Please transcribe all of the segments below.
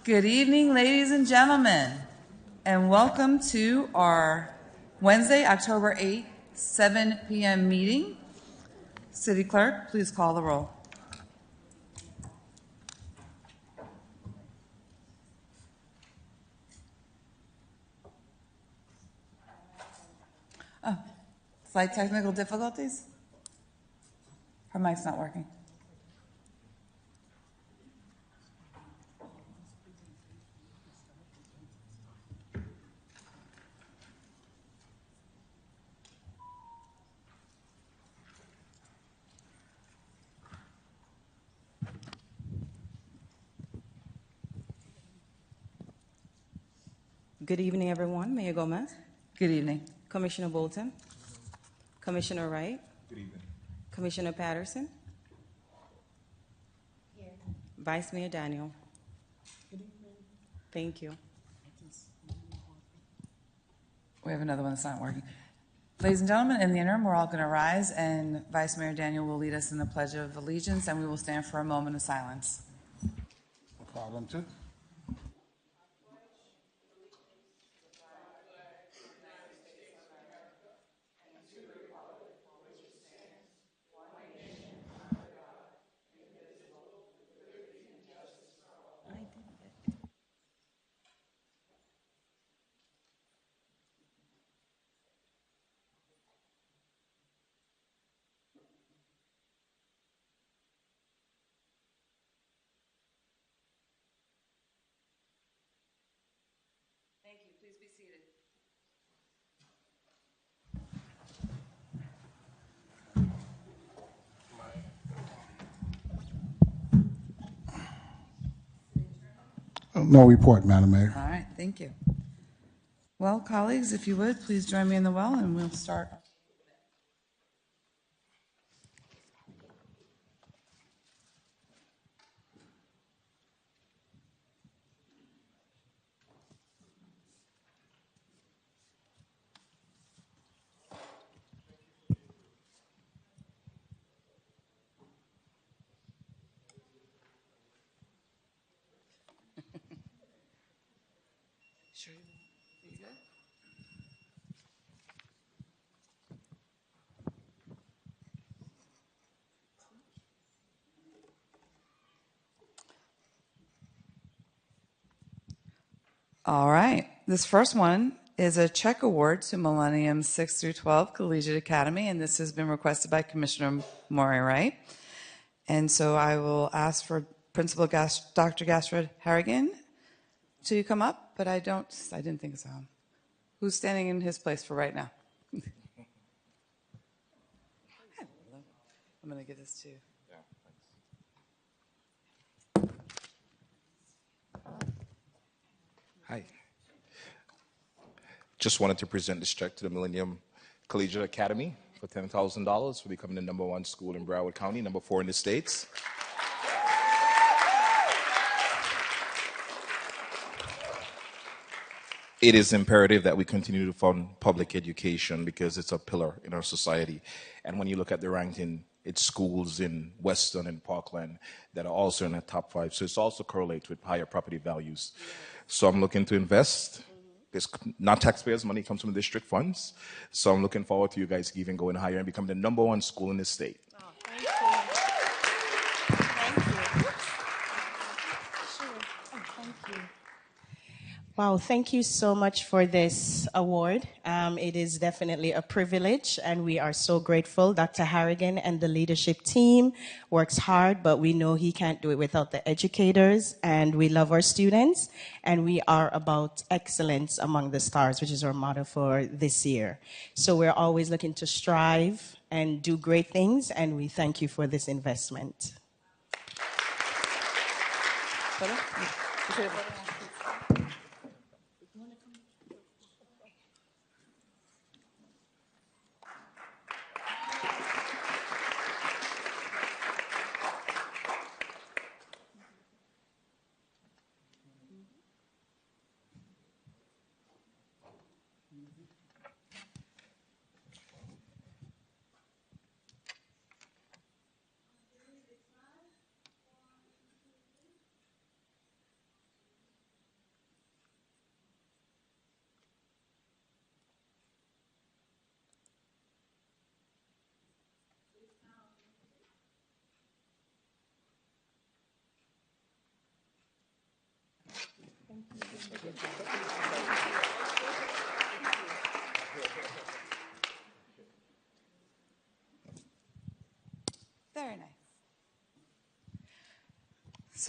Good evening, ladies and gentlemen, and welcome to our Wednesday, October 8th, 7 p.m. meeting. City Clerk, please call the roll. Oh, slight technical difficulties? Her mic's not working. Good evening, everyone. Mayor Gomez, Good evening. Commissioner Bolton, Commissioner Wright, Good evening. Commissioner Patterson, Here. Vice Mayor Daniel. Good evening. Thank you. We have another one that's not working. Ladies and gentlemen, in the interim, we're all going to rise, and Vice Mayor Daniel will lead us in the Pledge of Allegiance, and we will stand for a moment of silence. No problem, too. Thank you. Please be seated. No report, Madam Mayor. All right, thank you. Well, colleagues, if you would, please join me in the well, and we'll start. Sure, you good? All right. This first one is a check award to Millennium 6 through 12 Collegiate Academy, and this has been requested by Commissioner Maury Wright. And so I will ask for Principal Dr. Gastred Harrigan to come up, but I didn't think so. Who's standing in his place for right now? I'm going to give this to you. Hi. Just wanted to present this check to the Millennium Collegiate Academy for $10,000 for becoming the #1 school in Broward County, #4 in the States. It is imperative that we continue to fund public education because it's a pillar in our society. And when you look at the ranking, it's schools in Weston and Parkland that are also in the top 5. So it's also correlates with higher property values. So I'm looking to invest. It's not taxpayers' money, comes from district funds. So I'm looking forward to you guys even going higher and become the #1 school in the state. Oh, thank you. Thank you. Sure. Oh, thank you. Wow, thank you so much for this award. It is definitely a privilege, and we are so grateful. Dr. Harrigan and the leadership team works hard, but we know he can't do it without the educators, and we love our students, and we are about excellence among the stars, which is our motto for this year. So we're always looking to strive and do great things, and we thank you for this investment.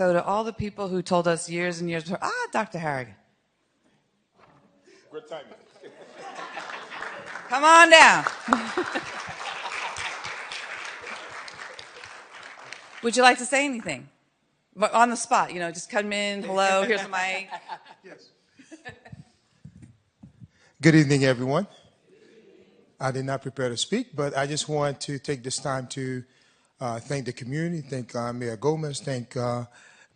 So to all the people who told us years and years before, Dr. Harrigan. Good timing. Come on down. Would you like to say anything? But on the spot, just come in, hello, here's the mic. Yes. Good evening, everyone. I did not prepare to speak, but I just want to take this time to thank the community, thank Mayor Gomez, thank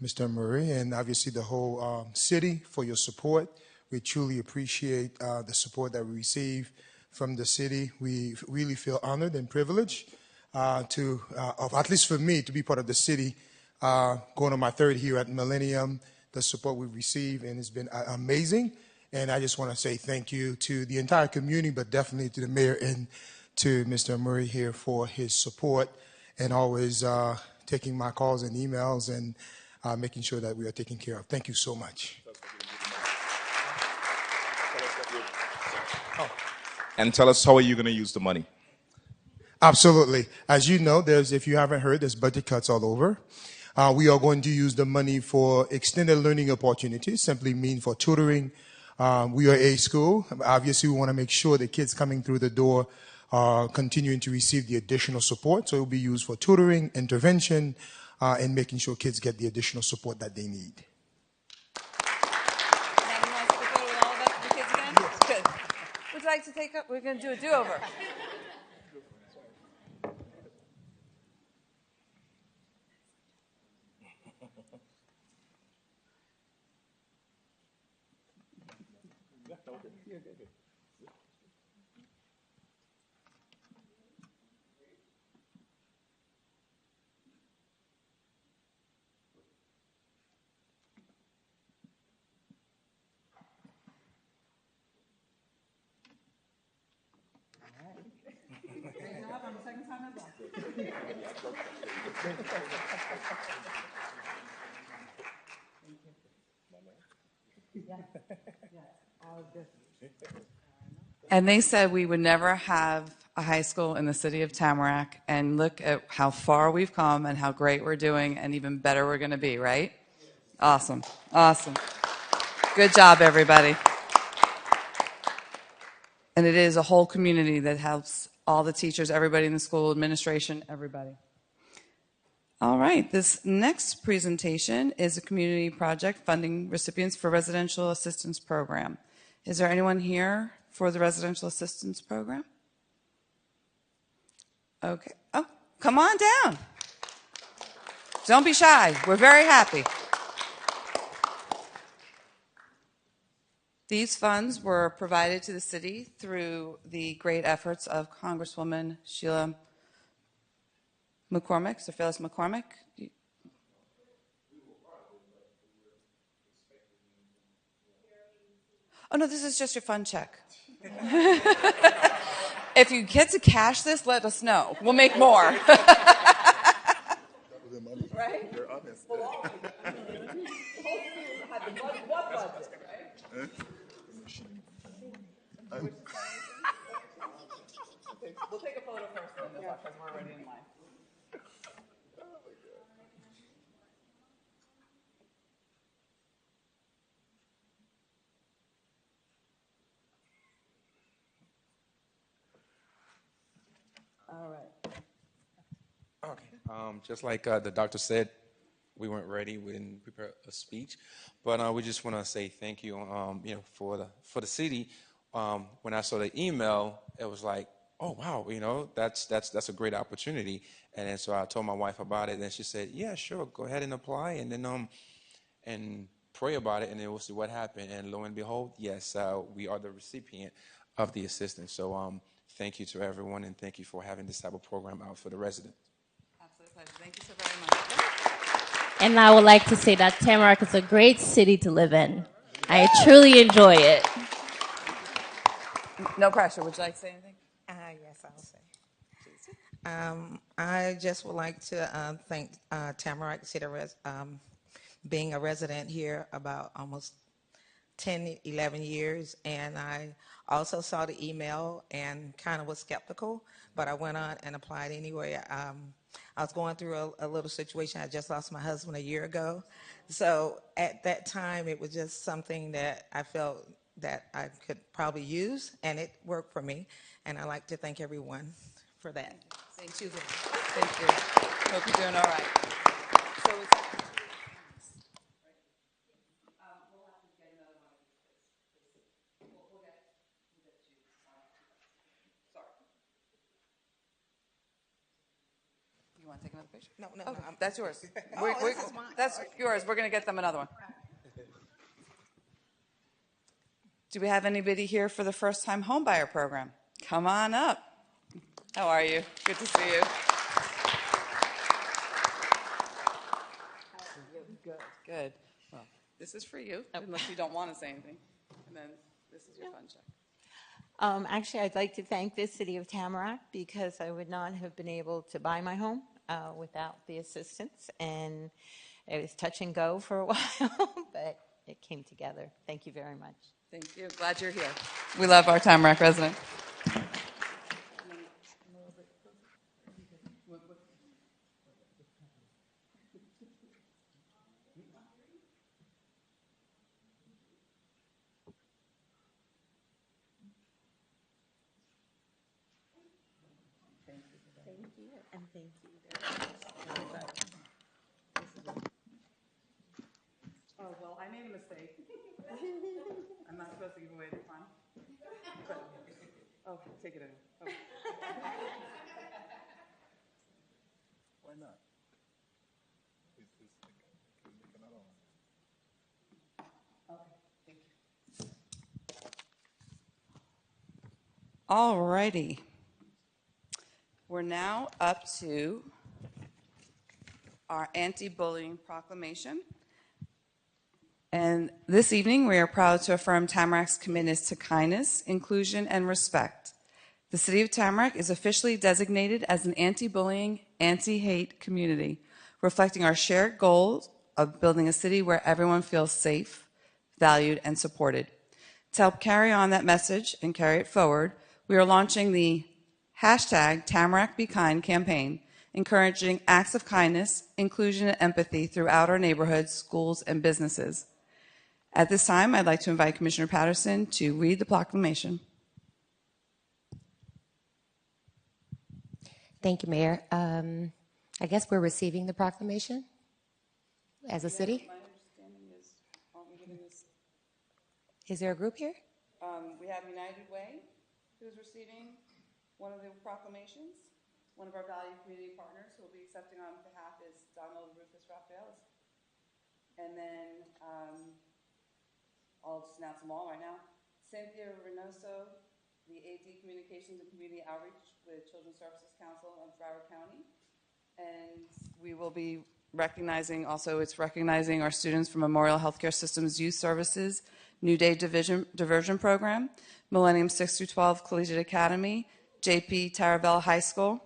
Mr. Murray, and obviously the whole city for your support. We truly appreciate the support that we receive from the city. We really feel honored and privileged at least for me, to be part of the city. Going on my third year at Millennium, the support we've received, and it's been amazing. And I just want to say thank you to the entire community, but definitely to the mayor and to Mr. Murray here for his support and always taking my calls and emails and making sure that we are taken care of. Thank you so much. And tell us, how are you going to use the money? Absolutely. As you know, if you haven't heard, there's budget cuts all over. We are going to use the money for extended learning opportunities, simply mean for tutoring. We are a school. Obviously, we want to make sure the kids coming through the door are continuing to receive the additional support. So it will be used for tutoring, intervention, and making sure kids get the additional support that they need. Good. Would you like to take up? We're going to do a do-over. And they said we would never have a high school in the city of Tamarac, and look at how far we've come and how great we're doing and even better we're going to be, right? Awesome. Awesome. Good job, everybody. And it is a whole community that helps all the teachers, everybody in the school, administration, everybody. All right, this next presentation is a community project funding recipients for residential assistance program. Is there anyone here for the residential assistance program? Okay. Oh, come on down. Don't be shy. We're very happy. These funds were provided to the city through the great efforts of Congresswoman Sheila McCormick, Sir Phyllis McCormick. Oh, no, this is just your fund check. If you get to cash this, let us know. We'll make more. Right? You're honest. We'll take a photo first, then because we're already in line. All right. Okay. Just like the doctor said, we weren't ready. We didn't prepare a speech, but we just want to say thank you. For the city. When I saw the email, it was like, oh wow, that's a great opportunity. And then so I told my wife about it, and she said, yeah, sure, go ahead and apply, and then and pray about it, and then we'll see what happened. And lo and behold, yes, we are the recipient of the assistance. So thank you to everyone, and thank you for having this type of program out for the residents. Absolute pleasure. Thank you so very much. And I would like to say that Tamarac is a great city to live in. I truly enjoy it. No pressure. Would you like to say anything? Yes, I'll say. I just would like to thank Tamarac City being a resident here about almost 10, 11 years, and I also saw the email and kind of was skeptical, but I went on and applied anyway. I was going through a little situation. I just lost my husband a year ago. So at that time, it was just something that I felt that I could probably use, and it worked for me. And I'd like to thank everyone for that. Thank you. Thank you. Hope you're doing all right. So it's You want to take another picture? No, no, Okay, no. that's yours. Oh, this is mine. That's yours. We're going to get them another one. Do we have anybody here for the first time homebuyer program? Come on up. How are you? Good to see you. Good. Good. Well, this is for you, unless you don't want to say anything. And then this is your fun check. Actually, I'd like to thank the City of Tamarac because I would not have been able to buy my home without the assistance. And it was touch and go for a while, but it came together. Thank you very much. Thank you. Glad you're here. We love our Tamarac residents. Thank you, and thank you very much. Oh, well, I made a mistake. I'm not supposed to give away the fun. But, oh, take it in. Oh. Why not? Okay, thank you. All righty. We're now up to our anti-bullying proclamation. And this evening, we are proud to affirm Tamarac's commitment to kindness, inclusion, and respect. The City of Tamarac is officially designated as an anti-bullying, anti-hate community, reflecting our shared goals of building a city where everyone feels safe, valued, and supported. To help carry on that message and carry it forward, we are launching the hashtag Tamarac Be Kind campaign, encouraging acts of kindness, inclusion, and empathy throughout our neighborhoods, schools, and businesses. At this time, I'd like to invite Commissioner Patterson to read the proclamation. Thank you, Mayor. I guess we're receiving the proclamation as a city. My understanding is, aren't we giving this? Is there a group here? We have United Way, who's receiving one of the proclamations. One of our valued community partners who will be accepting on behalf is Donald Rufus Raphael. And then I'll just announce them all right now. Cynthia Reynoso, the AD Communications and Community Outreach with Children's Services Council of Broward County. And we will be recognizing, also it's recognizing our students from Memorial Healthcare Systems Youth Services, New Day Diversion Program, Millennium 6 through 12 Collegiate Academy, JP Tarabella High School.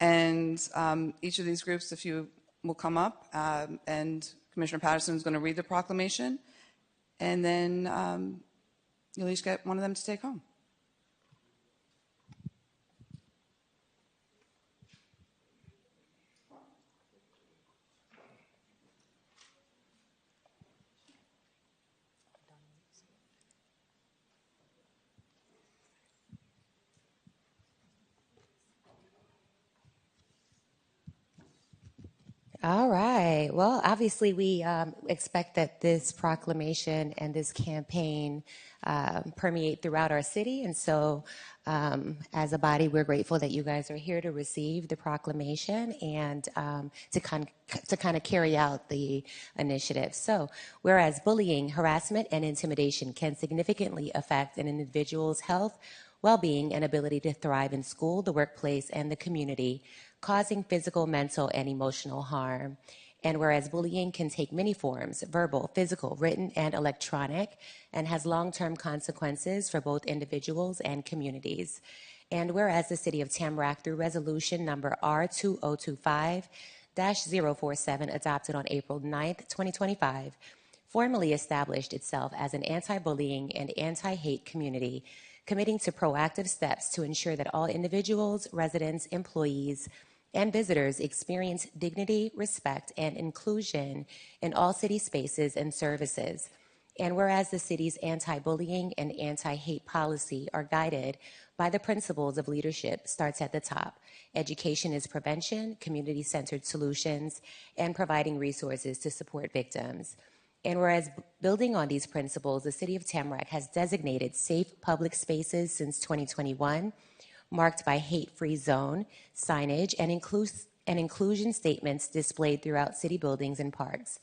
And each of these groups, if you will come up, and Commissioner Patterson is going to read the proclamation, and then you'll each get one of them to take home. All right. Well, obviously, we expect that this proclamation and this campaign permeate throughout our city. And so, as a body, we're grateful that you guys are here to receive the proclamation and to kind of carry out the initiative. So, whereas bullying, harassment, and intimidation can significantly affect an individual's health, well-being, and ability to thrive in school, the workplace, and the community, causing physical, mental, and emotional harm. And whereas bullying can take many forms, verbal, physical, written, and electronic, and has long-term consequences for both individuals and communities. And whereas the City of Tamarac, through resolution number R2025-047, adopted on April 9th, 2025, formally established itself as an anti-bullying and anti-hate community, committing to proactive steps to ensure that all individuals, residents, employees, and visitors experience dignity, respect, and inclusion in all city spaces and services. And whereas the city's anti-bullying and anti-hate policy are guided by the principles of leadership starts at the top. Education is prevention, community-centered solutions, and providing resources to support victims. And whereas building on these principles, the City of Tamarac has designated safe public spaces since 2021, marked by hate-free zone, signage, and inclusion statements displayed throughout city buildings and parks.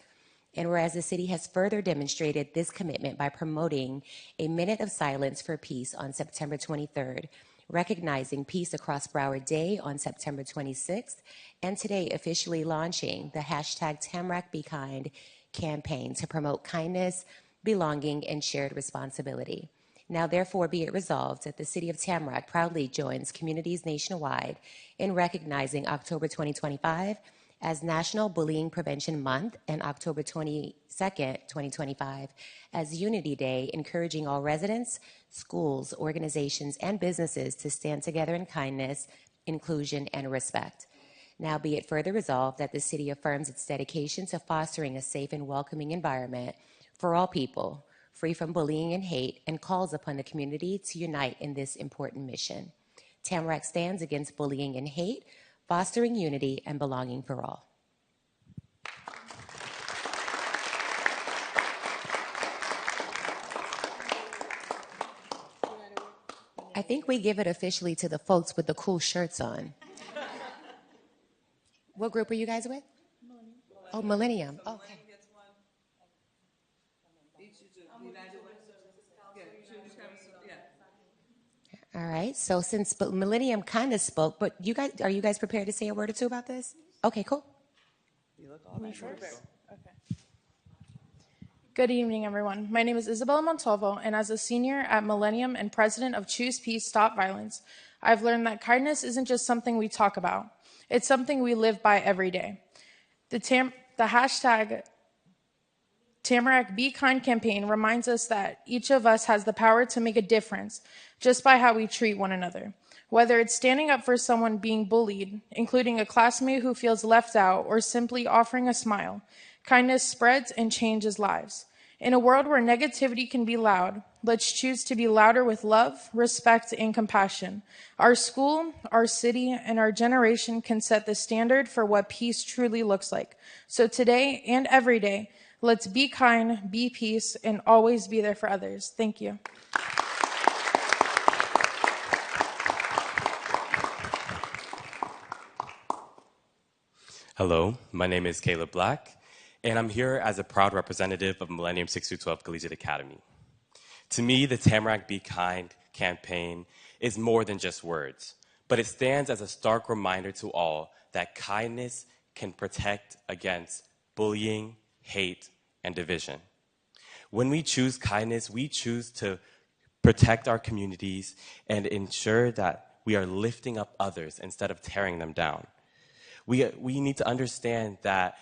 And whereas the city has further demonstrated this commitment by promoting a minute of silence for peace on September 23rd, recognizing Peace Across Broward Day on September 26th, and today officially launching the hashtag Tamarac Be Kind campaign to promote kindness, belonging, and shared responsibility. Now, therefore, be it resolved that the City of Tamarac proudly joins communities nationwide in recognizing October 2025 as National Bullying Prevention Month and October 22nd, 2025 as Unity Day, encouraging all residents, schools, organizations, and businesses to stand together in kindness, inclusion, and respect. Now be it further resolved that the city affirms its dedication to fostering a safe and welcoming environment for all people, free from bullying and hate, and calls upon the community to unite in this important mission. Tamarac stands against bullying and hate, fostering unity and belonging for all. I think we give it officially to the folks with the cool shirts on. What group are you guys with? Millennium. Oh, Millennium. Okay. All right. So since Millennium kind of spoke, but are you guys prepared to say a word or two about this? Okay, cool. You look all okay. Good evening, everyone. My name is Isabella Montalvo, and as a senior at Millennium and president of Choose Peace, Stop Violence, I've learned that kindness isn't just something we talk about. It's something we live by every day. The hashtag Tamarac Be Kind campaign reminds us that each of us has the power to make a difference just by how we treat one another. Whether it's standing up for someone being bullied, including a classmate who feels left out, or simply offering a smile, kindness spreads and changes lives. In a world where negativity can be loud, let's choose to be louder with love, respect, and compassion. Our school, our city, and our generation can set the standard for what peace truly looks like. So today and every day, let's be kind, be peace, and always be there for others. Thank you. Hello, my name is Caleb Black, and I'm here as a proud representative of Millennium 6-12 Collegiate Academy. To me, the Tamarac Be Kind campaign is more than just words, but it stands as a stark reminder to all that kindness can protect against bullying, hate, and division. When we choose kindness, we choose to protect our communities and ensure that we are lifting up others instead of tearing them down. We need to understand that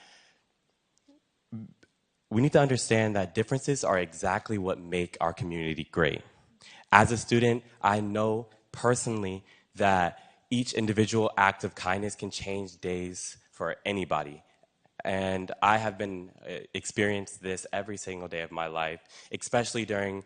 differences are exactly what make our community great. As a student, I know personally that each individual act of kindness can change days for anybody. And I have been experienced this every single day of my life, especially during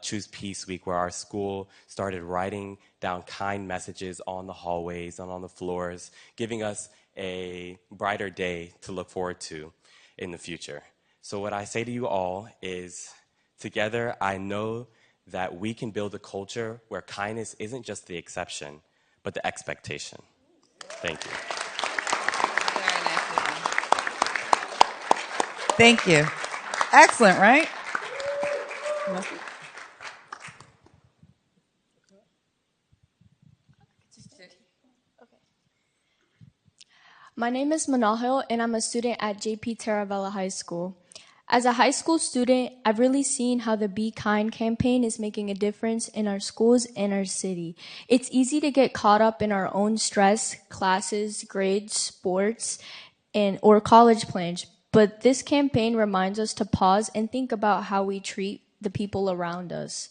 Choose Peace Week, where our school started writing down kind messages on the hallways and on the floors, giving us a brighter day to look forward to in the future. So what I say to you all is, together, I know that we can build a culture where kindness isn't just the exception, but the expectation. Thank you. Thank you. Excellent, right? My name is Manahil, and I'm a student at JP Taravella High School. As a high school student, I've really seen how the Be Kind campaign is making a difference in our schools and our city. It's easy to get caught up in our own stress, classes, grades, sports, or college plans. But this campaign reminds us to pause and think about how we treat the people around us.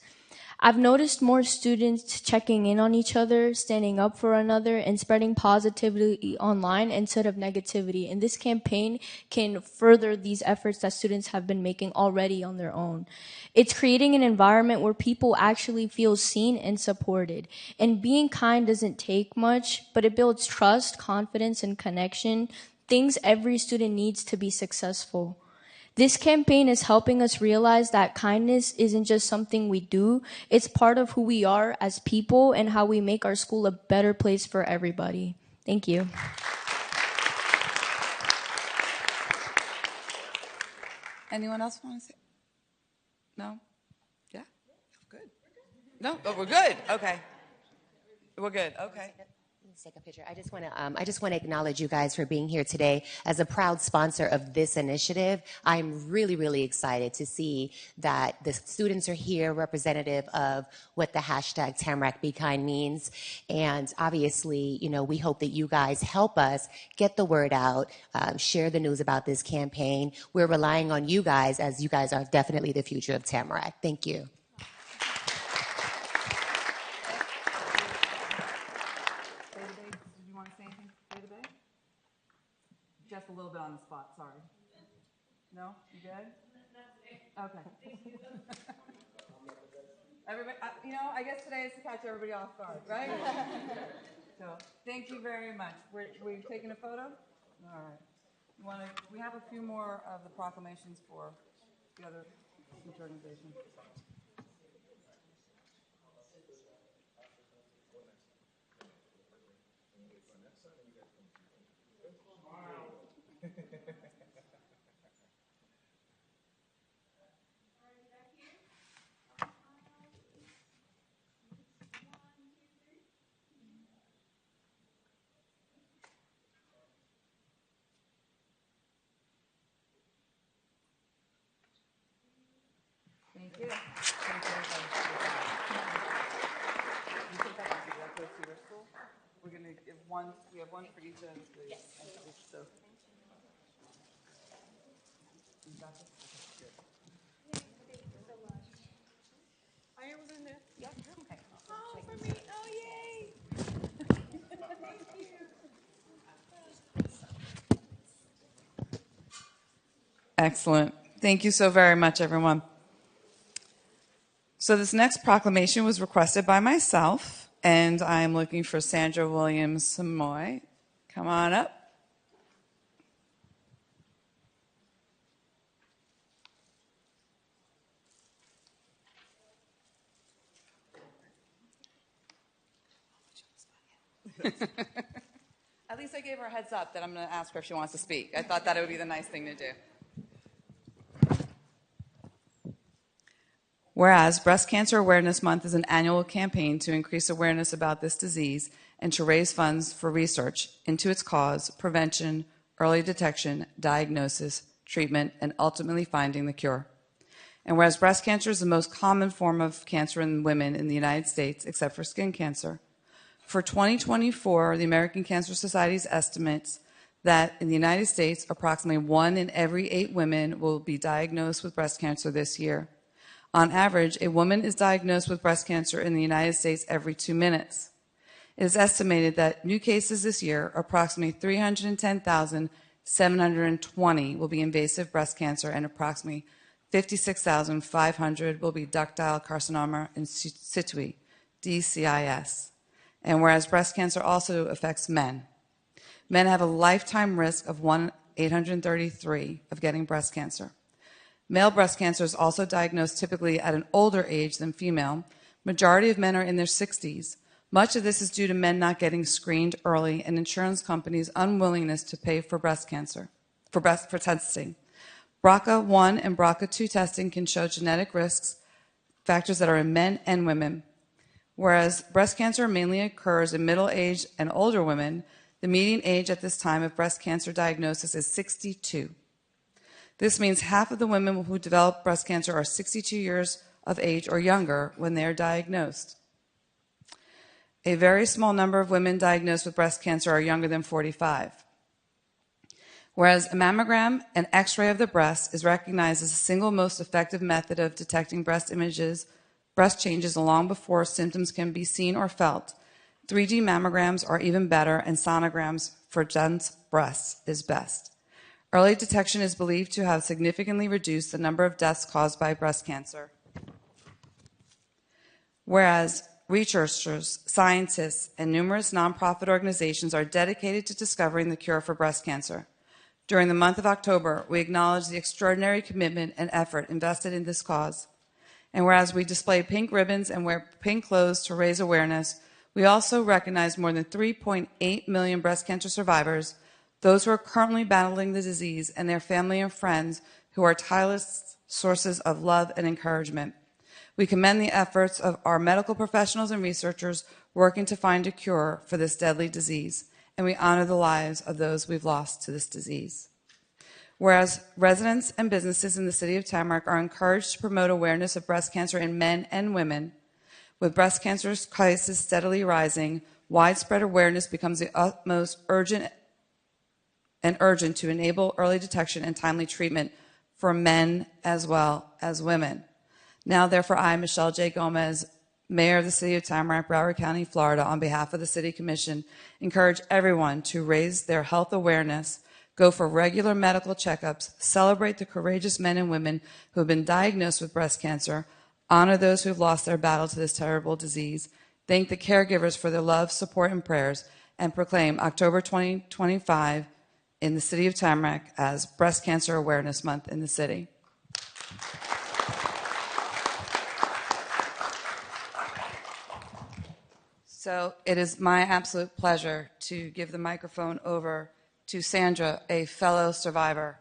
I've noticed more students checking in on each other, standing up for another, and spreading positivity online instead of negativity. And this campaign can further these efforts that students have been making already on their own. It's creating an environment where people actually feel seen and supported. And being kind doesn't take much, but it builds trust, confidence, and connection, things every student needs to be successful. This campaign is helping us realize that kindness isn't just something we do, it's part of who we are as people and how we make our school a better place for everybody. Thank you. Anyone else want to say? No? Yeah? Good. No, but we're good. Okay. We're good. Okay. Let's take a picture. I just want to acknowledge you guys for being here today. As a proud sponsor of this initiative, I'm really, really excited to see that the students are here, representative of what the hashtag Tamarac Be Kind means. And obviously, you know, we hope that you guys help us get the word out, share the news about this campaign. We're relying on you guys, as you guys are definitely the future of Tamarac. Thank you. Just a little bit on the spot, sorry. No? You good? Okay. Everybody, you know, I guess today is to catch everybody off guard, right? So, thank you very much. We're taking a photo? All right. We have a few more of the proclamations for the other each organization. Thank you. Thank you, everybody. You take that one. That goes to your school. We're going to give one. We have one for each of the entities. So. You got this? Okay, good. Thank you so much. I was in there. Yep. Okay. Oh, for me. Oh, yay. Thank you. Excellent. Thank you so very much, everyone. So this next proclamation was requested by myself, and I am looking for Sandra Williams-Samoy. Come on up. At least I gave her a heads up that I'm going to ask her if she wants to speak. I thought that it would be the nice thing to do. Whereas Breast Cancer Awareness Month is an annual campaign to increase awareness about this disease and to raise funds for research into its cause, prevention, early detection, diagnosis, treatment, and ultimately finding the cure. And whereas breast cancer is the most common form of cancer in women in the United States, except for skin cancer, for 2024, the American Cancer Society's estimates that in the United States, approximately 1 in every 8 women will be diagnosed with breast cancer this year. On average, a woman is diagnosed with breast cancer in the United States every 2 minutes. It is estimated that new cases this year, approximately 310,720, will be invasive breast cancer, and approximately 56,500 will be ductile carcinoma in situ, DCIS. And whereas breast cancer also affects men, men have a lifetime risk of 1/833 of getting breast cancer. Male breast cancer is also diagnosed typically at an older age than female. Majority of men are in their 60s. Much of this is due to men not getting screened early and insurance companies' unwillingness to pay for breast cancer, for testing. BRCA1 and BRCA2 testing can show genetic risks, factors that are in men and women. Whereas breast cancer mainly occurs in middle-aged and older women, the median age at this time of breast cancer diagnosis is 62. This means half of the women who develop breast cancer are 62 years of age or younger when they are diagnosed. A very small number of women diagnosed with breast cancer are younger than 45. Whereas a mammogram, an X-ray of the breast, is recognized as the single most effective method of detecting breast images breast changes long before symptoms can be seen or felt. 3D mammograms are even better, and sonograms for dense breasts is best. Early detection is believed to have significantly reduced the number of deaths caused by breast cancer. Whereas researchers, scientists, and numerous nonprofit organizations are dedicated to discovering the cure for breast cancer. During the month of October, we acknowledge the extraordinary commitment and effort invested in this cause. And whereas we display pink ribbons and wear pink clothes to raise awareness, we also recognize more than 3.8 million breast cancer survivors, those who are currently battling the disease, and their family and friends who are tireless sources of love and encouragement. We commend the efforts of our medical professionals and researchers working to find a cure for this deadly disease, and we honor the lives of those we've lost to this disease. Whereas residents and businesses in the city of Tamarac are encouraged to promote awareness of breast cancer in men and women, with breast cancer crisis steadily rising, widespread awareness becomes the utmost urgent to enable early detection and timely treatment for men as well as women. Now, therefore, I, Michelle J. Gomez, Mayor of the City of Tamarac, Broward County, Florida, on behalf of the City Commission, encourage everyone to raise their health awareness, go for regular medical checkups, celebrate the courageous men and women who have been diagnosed with breast cancer, honor those who have lost their battle to this terrible disease, thank the caregivers for their love, support, and prayers, and proclaim October 2025 in the City of Tamarac as Breast Cancer Awareness Month in the city. So it is my absolute pleasure to give the microphone over to Sandra, a fellow survivor,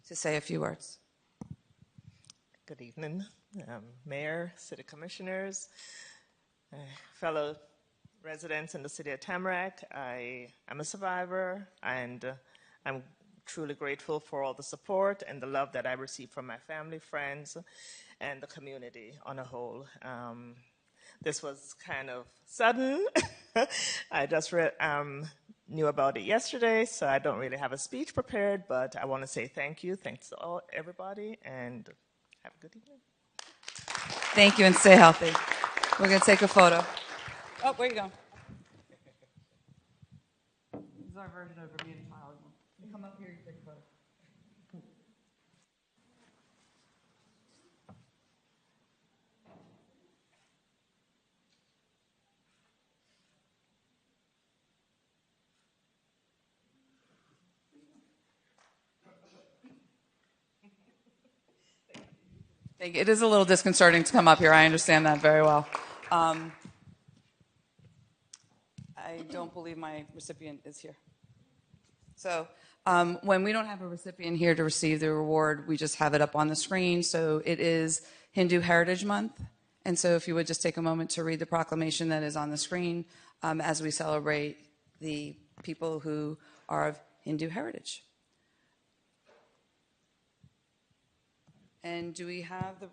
to say a few words. Good evening, Mayor, City Commissioners, fellow residents in the City of Tamarac. I am a survivor, and I'm truly grateful for all the support and the love that I received from my family, friends, and the community on a whole. This was kind of sudden. I just knew about it yesterday, so I don't really have a speech prepared, but I want to say thank you. Thanks to everybody, and have a good evening. Thank you, and stay healthy. We're going to take a photo. Oh, where are you going? This is our version of Bermuda Child. You come up here, you take a photo. It is a little disconcerting to come up here. I understand that very well. I don't believe my recipient is here. So when we don't have a recipient here to receive the reward, we just have it up on the screen. So it is Hindu Heritage Month. And so if you would just take a moment to read the proclamation that is on the screen as we celebrate the people who are of Hindu heritage. And do we have the...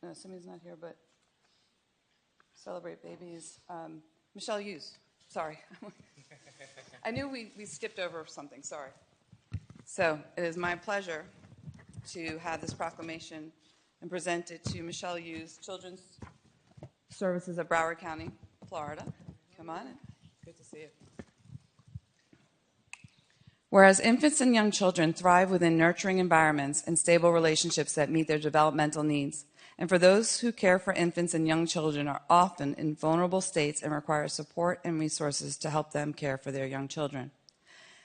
No, Simi's not here, but celebrate babies. Michelle Hughes, sorry. I knew we skipped over something, sorry. So it is my pleasure to have this proclamation and present it to Michelle Hughes, Children's Services of Broward County, Florida. Come on in. Good to see you. Whereas infants and young children thrive within nurturing environments and stable relationships that meet their developmental needs, and for those who care for infants and young children are often in vulnerable states and require support and resources to help them care for their young children.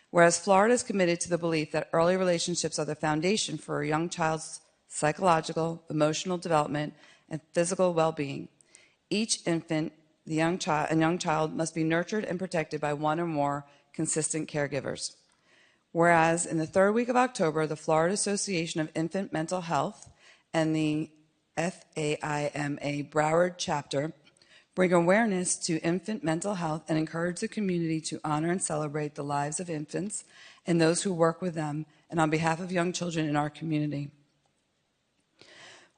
Whereas Florida is committed to the belief that early relationships are the foundation for a young child's psychological, emotional development, and physical well-being. Each infant and young child must be nurtured and protected by one or more consistent caregivers. Whereas in the third week of October, the Florida Association of Infant Mental Health and the FAIMA Broward chapter bring awareness to infant mental health and encourage the community to honor and celebrate the lives of infants and those who work with them and on behalf of young children in our community.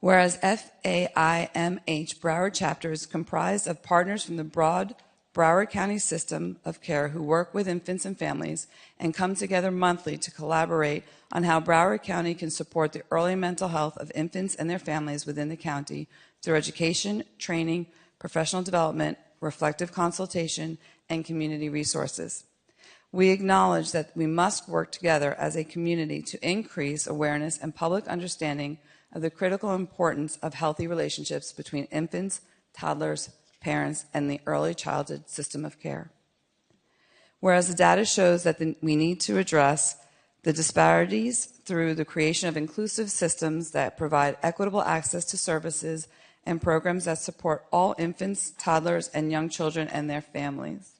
Whereas FAIMH Broward chapter is comprised of partners from the broad Broward County system of care who work with infants and families and come together monthly to collaborate on how Broward County can support the early mental health of infants and their families within the county through education, training, professional development, reflective consultation, and community resources. We acknowledge that we must work together as a community to increase awareness and public understanding of the critical importance of healthy relationships between infants, toddlers, parents, and the early childhood system of care. Whereas the data shows that we need to address the disparities through the creation of inclusive systems that provide equitable access to services and programs that support all infants, toddlers, and young children and their families.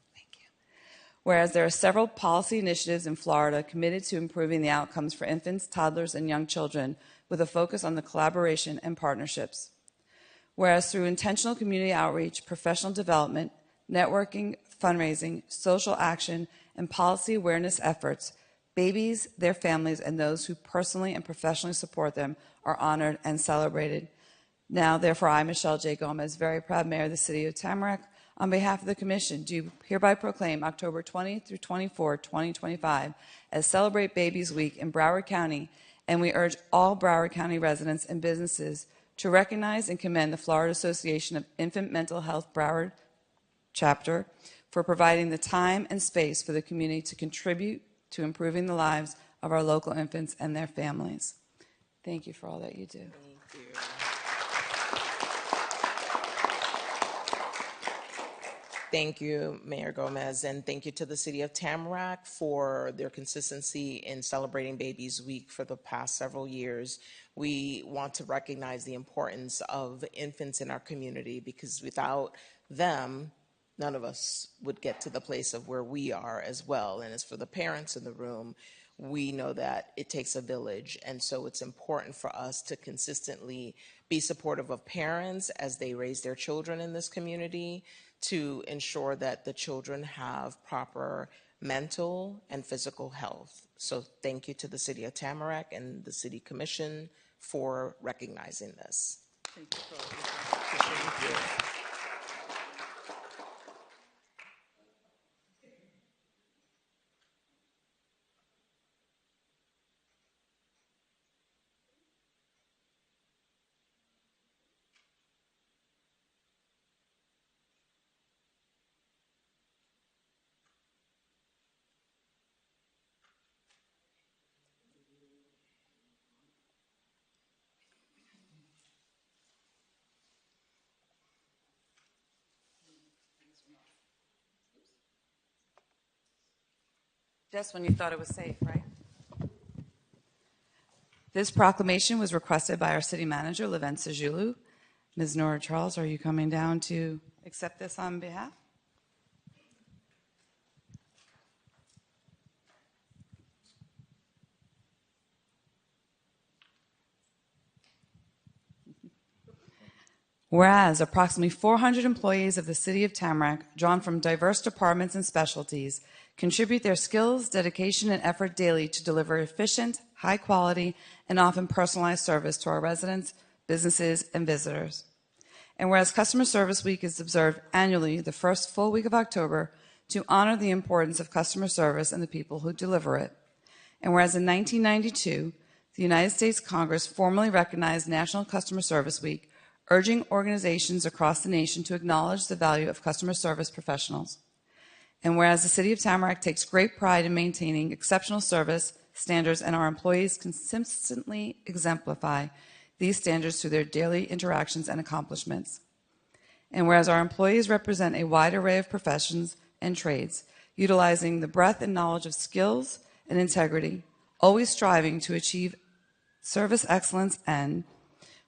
Whereas there are several policy initiatives in Florida committed to improving the outcomes for infants, toddlers, and young children with a focus on the collaboration and partnerships. Whereas through intentional community outreach, professional development, networking, fundraising, social action, and policy awareness efforts, babies, their families, and those who personally and professionally support them are honored and celebrated. Now, therefore, I, Michelle J. Gomez, very proud mayor of the city of Tamarac, on behalf of the commission, do hereby proclaim October 20 through 24, 2025 as Celebrate Babies Week in Broward County, and we urge all Broward County residents and businesses to recognize and commend the Florida Association of Infant Mental Health Broward chapter for providing the time and space for the community to contribute to improving the lives of our local infants and their families. Thank you for all that you do. Thank you. Thank you, Mayor Gomez, and thank you to the City of Tamarac for their consistency in celebrating Babies Week for the past several years. We want to recognize the importance of infants in our community because without them, none of us would get to the place of where we are as well. And as for the parents in the room, we know that it takes a village, and so it's important for us to consistently be supportive of parents as they raise their children in this community, to ensure that the children have proper mental and physical health. So thank you to the City of Tamarac and the City Commission for recognizing this. Thank you for all Thank you. Just when you thought it was safe, right? This proclamation was requested by our city manager, Leven Sejulu. Ms. Nora Charles, are you coming down to accept this on behalf? Whereas approximately 400 employees of the City of Tamarac, drawn from diverse departments and specialties, contribute their skills, dedication, and effort daily to deliver efficient, high quality, and often personalized service to our residents, businesses, and visitors. And whereas Customer Service Week is observed annually the first full week of October to honor the importance of customer service and the people who deliver it. And whereas in 1992, the United States Congress formally recognized National Customer Service Week, urging organizations across the nation to acknowledge the value of customer service professionals. And whereas the City of Tamarac takes great pride in maintaining exceptional service standards and our employees consistently exemplify these standards through their daily interactions and accomplishments. And whereas our employees represent a wide array of professions and trades, utilizing the breadth and knowledge of skills and integrity, always striving to achieve service excellence, and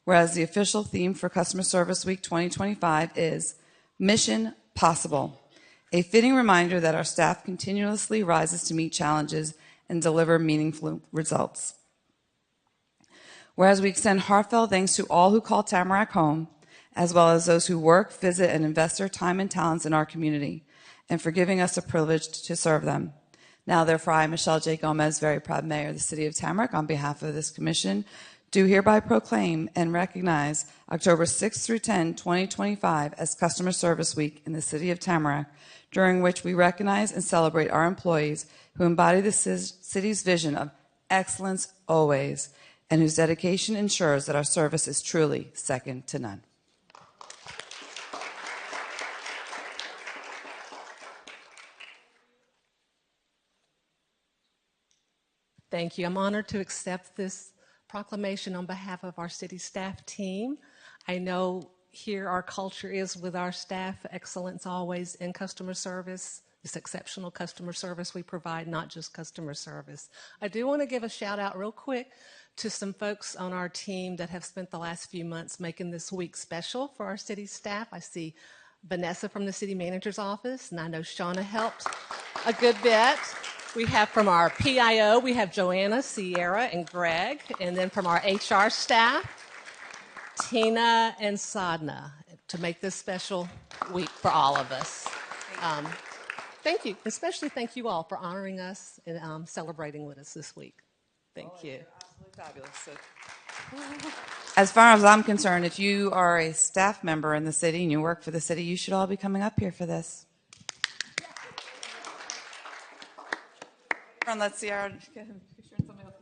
whereas the official theme for Customer Service Week 2025 is Mission Possible, a fitting reminder that our staff continuously rises to meet challenges and deliver meaningful results. Whereas we extend heartfelt thanks to all who call Tamarac home, as well as those who work, visit, and invest their time and talents in our community, and for giving us the privilege to serve them. Now, therefore, I, Michelle J. Gomez, very proud mayor of the City of Tamarac, on behalf of this commission, do hereby proclaim and recognize October 6 through 10, 2025 as Customer Service Week in the City of Tamarac, during which we recognize and celebrate our employees who embody the city's vision of excellence always, and whose dedication ensures that our service is truly second to none. Thank you. I'm honored to accept this proclamation on behalf of our city staff team. I know here our culture is with our staff, excellence always in customer service. This exceptional customer service we provide, not just customer service. I do want to give a shout out real quick to some folks on our team that have spent the last few months making this week special for our city staff. I see Vanessa from the city manager's office, and I know Shauna helped a good bit. We have from our PIO, we have Joanna, Sierra, and Greg. And then from our HR staff, Tina and Sadna, to make this special week for all of us. Thank you. Especially thank you all for honoring us and celebrating with us this week. Thank you. Absolutely fabulous. As far as I'm concerned, if you are a staff member in the city and you work for the city, you should all be coming up here for this. Let's see our picture and somebody else.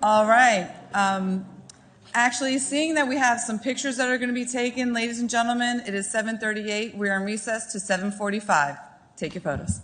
All right. Actually, seeing that we have some pictures that are going to be taken, ladies and gentlemen, it is 7:38. We are in recess to 7:45. Take your photos.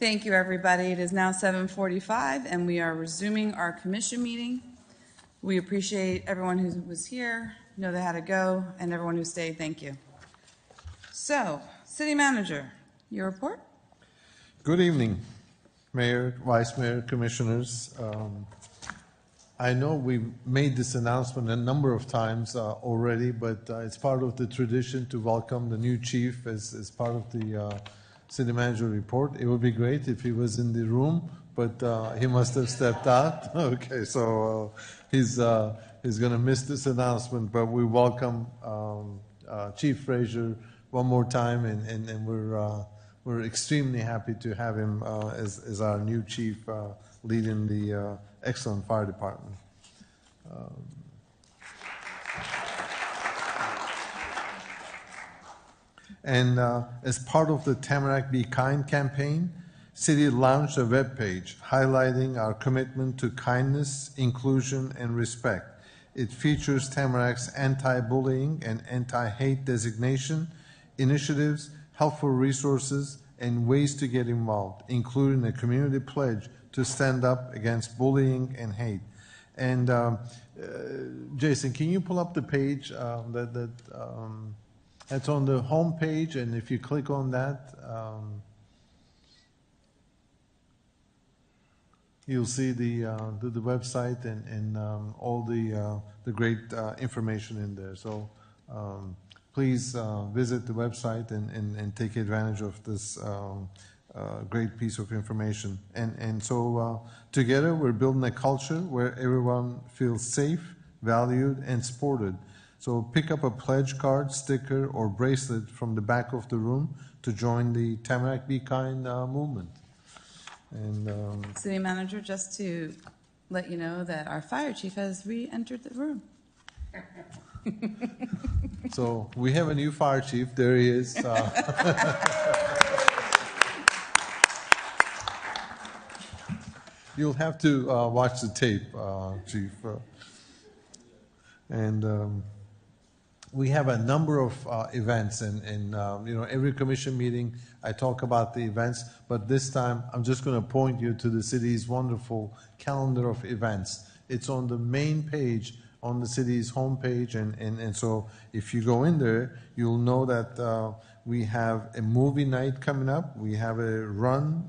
Thank you, everybody. It is now 7:45, and we are resuming our commission meeting. We appreciate everyone who was here, know they had to go, and everyone who stayed, thank you. So, City Manager, your report? Good evening, Mayor, Vice Mayor, Commissioners. I know we've made this announcement a number of times already, but it's part of the tradition to welcome the new chief as part of the City Manager report. It would be great if he was in the room, but he must have stepped out. Okay, so he's going to miss this announcement, but we welcome Chief Frazier one more time, and we're extremely happy to have him as our new chief leading the excellent fire department. And as part of the Tamarac Be Kind campaign, City launched a webpage highlighting our commitment to kindness, inclusion, and respect. It features Tamarac's anti-bullying and anti-hate designation, initiatives, helpful resources, and ways to get involved, including a community pledge to stand up against bullying and hate. And Jason, can you pull up the page that's on the home page? And if you click on that, you'll see the website and all the great information in there. So please visit the website and take advantage of this great piece of information. And so together we're building a culture where everyone feels safe, valued, and supported. So pick up a pledge card, sticker, or bracelet from the back of the room to join the Tamarac Be Kind movement. And City Manager, just to let you know that our fire chief has re-entered the room. So we have a new fire chief. There he is. You'll have to watch the tape, Chief. And we have a number of events, and you know, every commission meeting I talk about the events, but this time I'm just going to point you to the city's wonderful calendar of events. It's on the main page on the city's homepage, and so if you go in there, you'll know that we have a movie night coming up, we have a run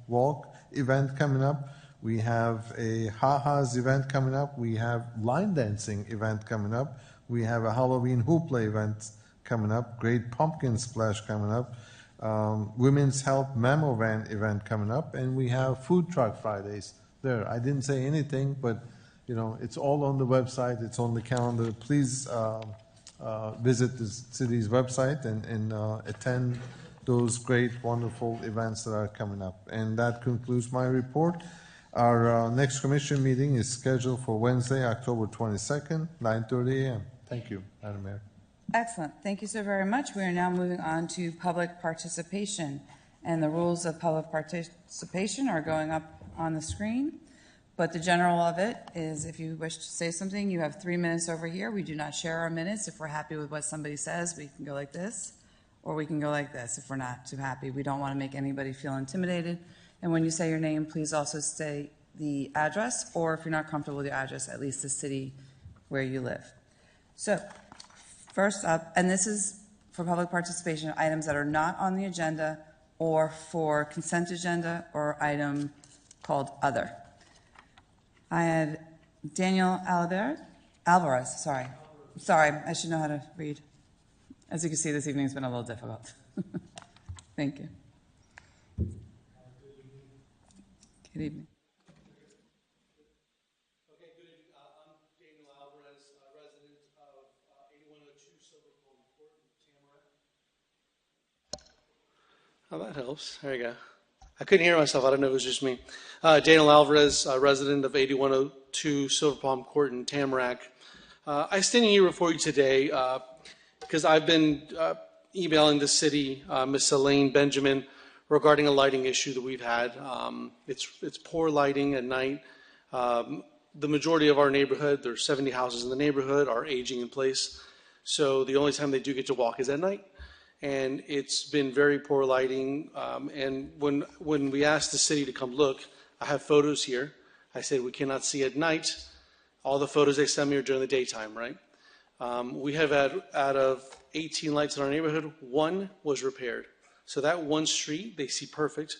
walk event coming up, we have a ha-has event coming up, we have line dancing event coming up, we have a Halloween hoopla event coming up, Great Pumpkin Splash coming up, Women's Health Mammo Van event coming up, and we have Food Truck Fridays there. I didn't say anything, but you know, it's all on the website, it's on the calendar. Please visit the city's website and attend those great, wonderful events that are coming up. And that concludes my report. Our next commission meeting is scheduled for Wednesday, October 22nd, 9:30 a.m. Thank you, Madam Mayor. Excellent. Thank you so very much. We are now moving on to public participation. And the rules of public participation are going up on the screen. But the general of it is, if you wish to say something, you have 3 minutes over here. We do not share our minutes. If we're happy with what somebody says, we can go like this, or we can go like this if we're not too happy. We don't want to make anybody feel intimidated. And when you say your name, please also say the address, or if you're not comfortable with your address, at least the city where you live. So, first up, and this is for public participation, items that are not on the agenda, or for consent agenda, or item called other. I had Daniel Alvarez, sorry, I should know how to read. As you can see, this evening's been a little difficult. Thank you. Good evening. Okay, good evening. I'm Daniel Alvarez, resident of 8102 Silver Palm Court in Tamarac. Oh, that helps. There you go. I couldn't hear myself. I don't know if it was just me. Daniel Alvarez, resident of 8102 Silver Palm Court in Tamarac. I stand here before you today because I've been emailing the city, Ms. Elaine Benjamin, regarding a lighting issue that we've had. It's poor lighting at night. The majority of our neighborhood, there's 70 houses in the neighborhood, are aging in place. So the only time they do get to walk is at night. and it's been very poor lighting. And when we asked the city to come look, I have photos here. I said we cannot see at night. All the photos they send me are during the daytime, right? We have had, out of 18 lights in our neighborhood, 1 was repaired. So that one street, they see perfect.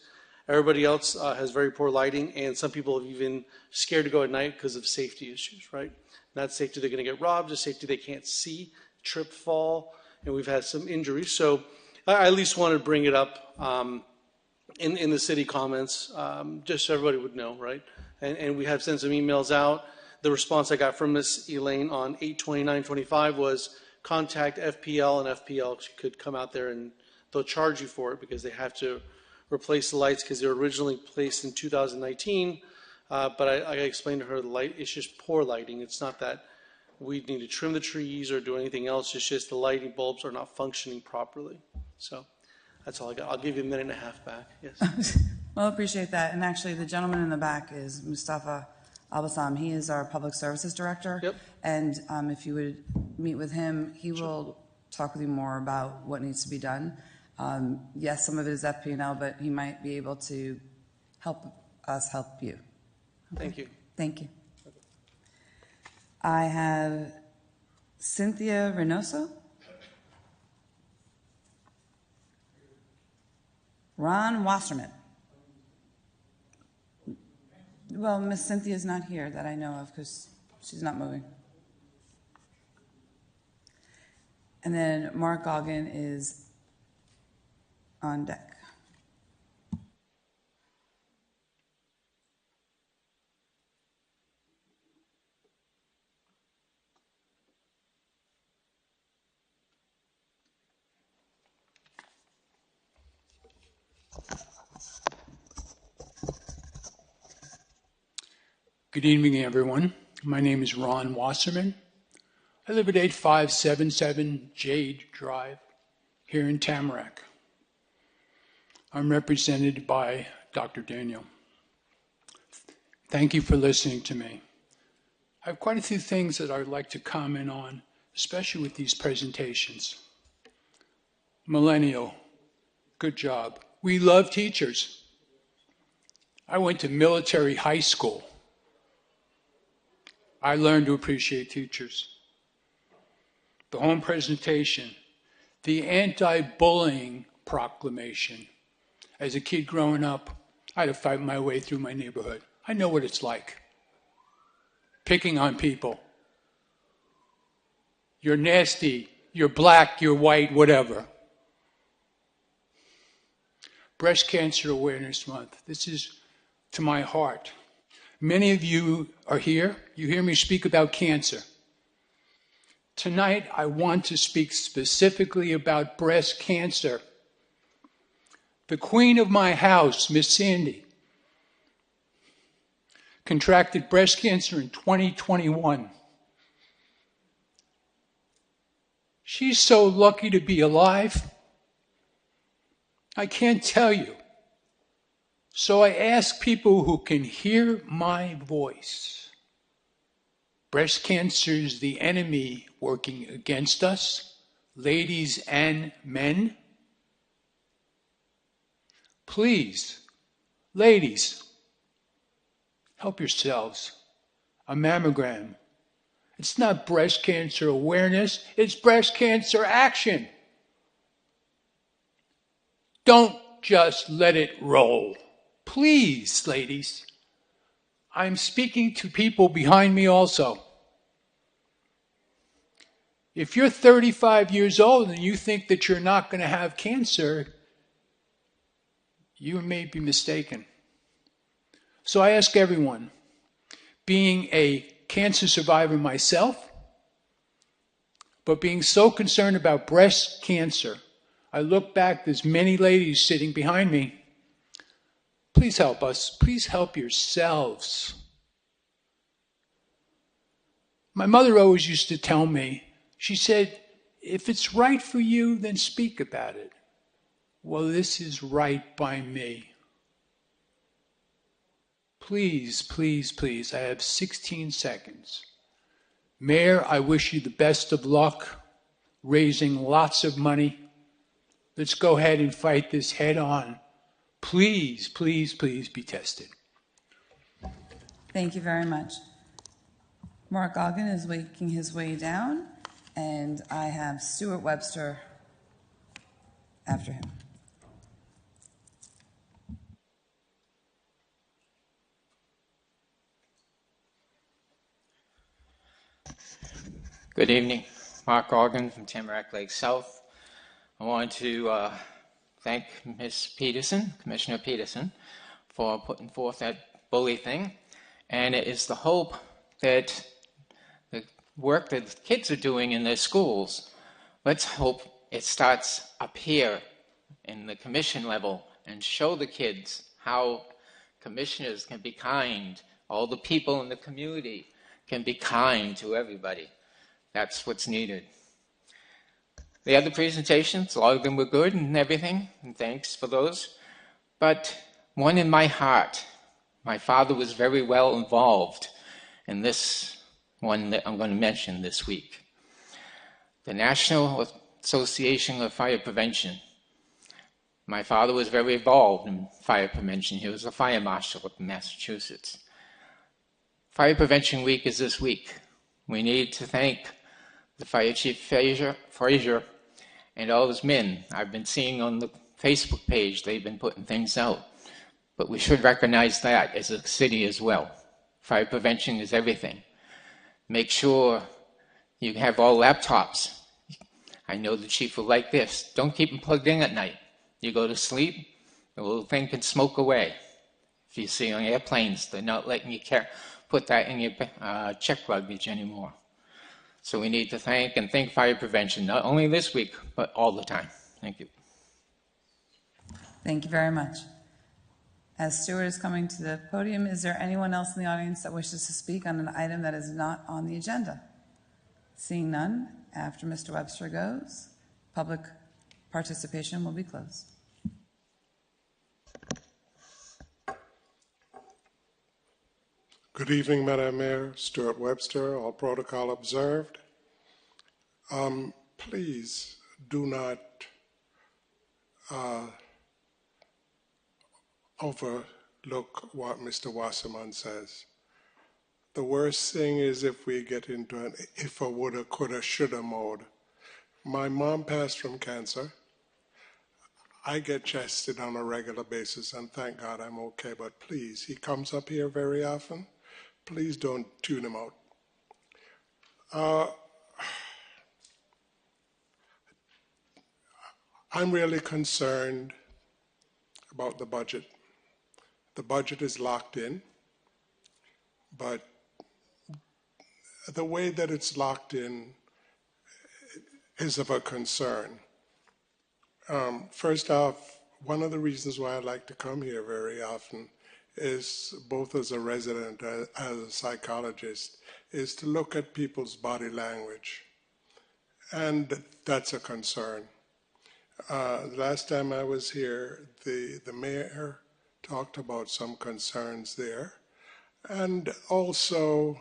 Everybody else has very poor lighting, and some people have even scared to go at night because of safety issues, right? Not safety they're going to get robbed, just safety they can't see, trip, fall, and we've had some injuries. So I at least wanted to bring it up in the city comments, just so everybody would know, right? And we have sent some emails out. The response I got from Ms. Elaine on 8/29/25 was contact FPL, and FPL could come out there and they'll charge you for it because they have to replace the lights because they were originally placed in 2019. But I explained to her the light, it's just poor lighting. It's not that we need to trim the trees or do anything else. It's just the lighting bulbs are not functioning properly. So that's all I got. I'll give you a minute and a half back. Yes. Well, I appreciate that. And actually, the gentleman in the back is Mustafa Al-Bassam. He is our Public Services Director. Yep. And if you would meet with him, he will talk with you more about what needs to be done. Yes, some of it is FP&L, but he might be able to help us help you. Okay. Thank you. Thank you. I have Cynthia Reynoso. Ron Wasserman. Well, Miss Cynthia's not here that I know of because she's not moving. And then Mark Goggin is on deck. Good evening, everyone. My name is Ron Wasserman. I live at 8577 Jade Drive here in Tamarac. I'm represented by Dr. Daniel. Thank you for listening to me. I have quite a few things that I would like to comment on, especially with these presentations. Millennial, good job. We love teachers. I went to military high school. I learned to appreciate teachers. The home presentation, the anti-bullying proclamation. As a kid growing up, I had to fight my way through my neighborhood. I know what it's like. Picking on people. You're nasty, you're black, you're white, whatever. Breast Cancer Awareness Month. This is to my heart. Many of you are here. You hear me speak about cancer. Tonight, I want to speak specifically about breast cancer. The queen of my house, Miss Sandy, contracted breast cancer in 2021. She's so lucky to be alive. I can't tell you. So I ask people who can hear my voice. Breast cancer is the enemy working against us, ladies and men. Please, ladies, help yourselves. A mammogram. It's not breast cancer awareness, it's breast cancer action. Don't just let it roll. Please, ladies. I'm speaking to people behind me also. If you're 35 years old and you think that you're not going to have cancer, you may be mistaken. So I ask everyone, being a cancer survivor myself, but being so concerned about breast cancer, I look back, there's many ladies sitting behind me. Please help us. Please help yourselves. My mother always used to tell me, she said, if it's right for you, then speak about it. Well, this is right by me. Please, please, please, I have 16 seconds. Mayor, I wish you the best of luck raising lots of money Let's go ahead and fight this head on. Please, please, please be tested. Thank you very much. Mark Ogden is making his way down, and I have Stuart Webster after him. Good evening. Mark Ogden from Tamarac Lake South. I want to thank Ms. Peterson, Commissioner Peterson, for putting forth that bully thing. And it is the hope that the work that the kids are doing in their schools, let's hope it starts up here in the commission level and show the kids how commissioners can be kind, all the people in the community can be kind to everybody. That's what's needed. The other presentations, a lot of them were good and everything, and thanks for those. But one in my heart, my father was very well involved in this one that I'm going to mention this week. The National Association of Fire Prevention. My father was very involved in fire prevention. He was a fire marshal up in Massachusetts. Fire Prevention Week is this week. We need to thank the Fire Chief Frazier and all his men. I've been seeing on the Facebook page, they've been putting things out. But we should recognize that as a city as well. Fire prevention is everything. Make sure you have all laptops. I know the chief will like this. Don't keep them plugged in at night. You go to sleep, the little thing can smoke away. If you see on airplanes, they're not letting you put that in your check luggage anymore. So we need to thank fire prevention, not only this week, but all the time. Thank you. Thank you very much. As Stuart is coming to the podium, is there anyone else in the audience that wishes to speak on an item that is not on the agenda? Seeing none, after Mr. Webster goes, public participation will be closed. Good evening, Madam Mayor. Stuart Webster, all protocol observed. Please do not overlook what Mr. Wasserman says. The worst thing is if we get into an if a woulda, coulda, shoulda mode. My mom passed from cancer. I get tested on a regular basis, and thank God I'm okay, but please, he comes up here very often. Please don't tune him out. I'm really concerned about the budget. The budget is locked in, but the way that it's locked in is of a concern. First off, one of the reasons why I like to come here very often is, both as a resident, as a psychologist, is to look at people's body language. And that's a concern. Last time I was here, the mayor talked about some concerns there. And also,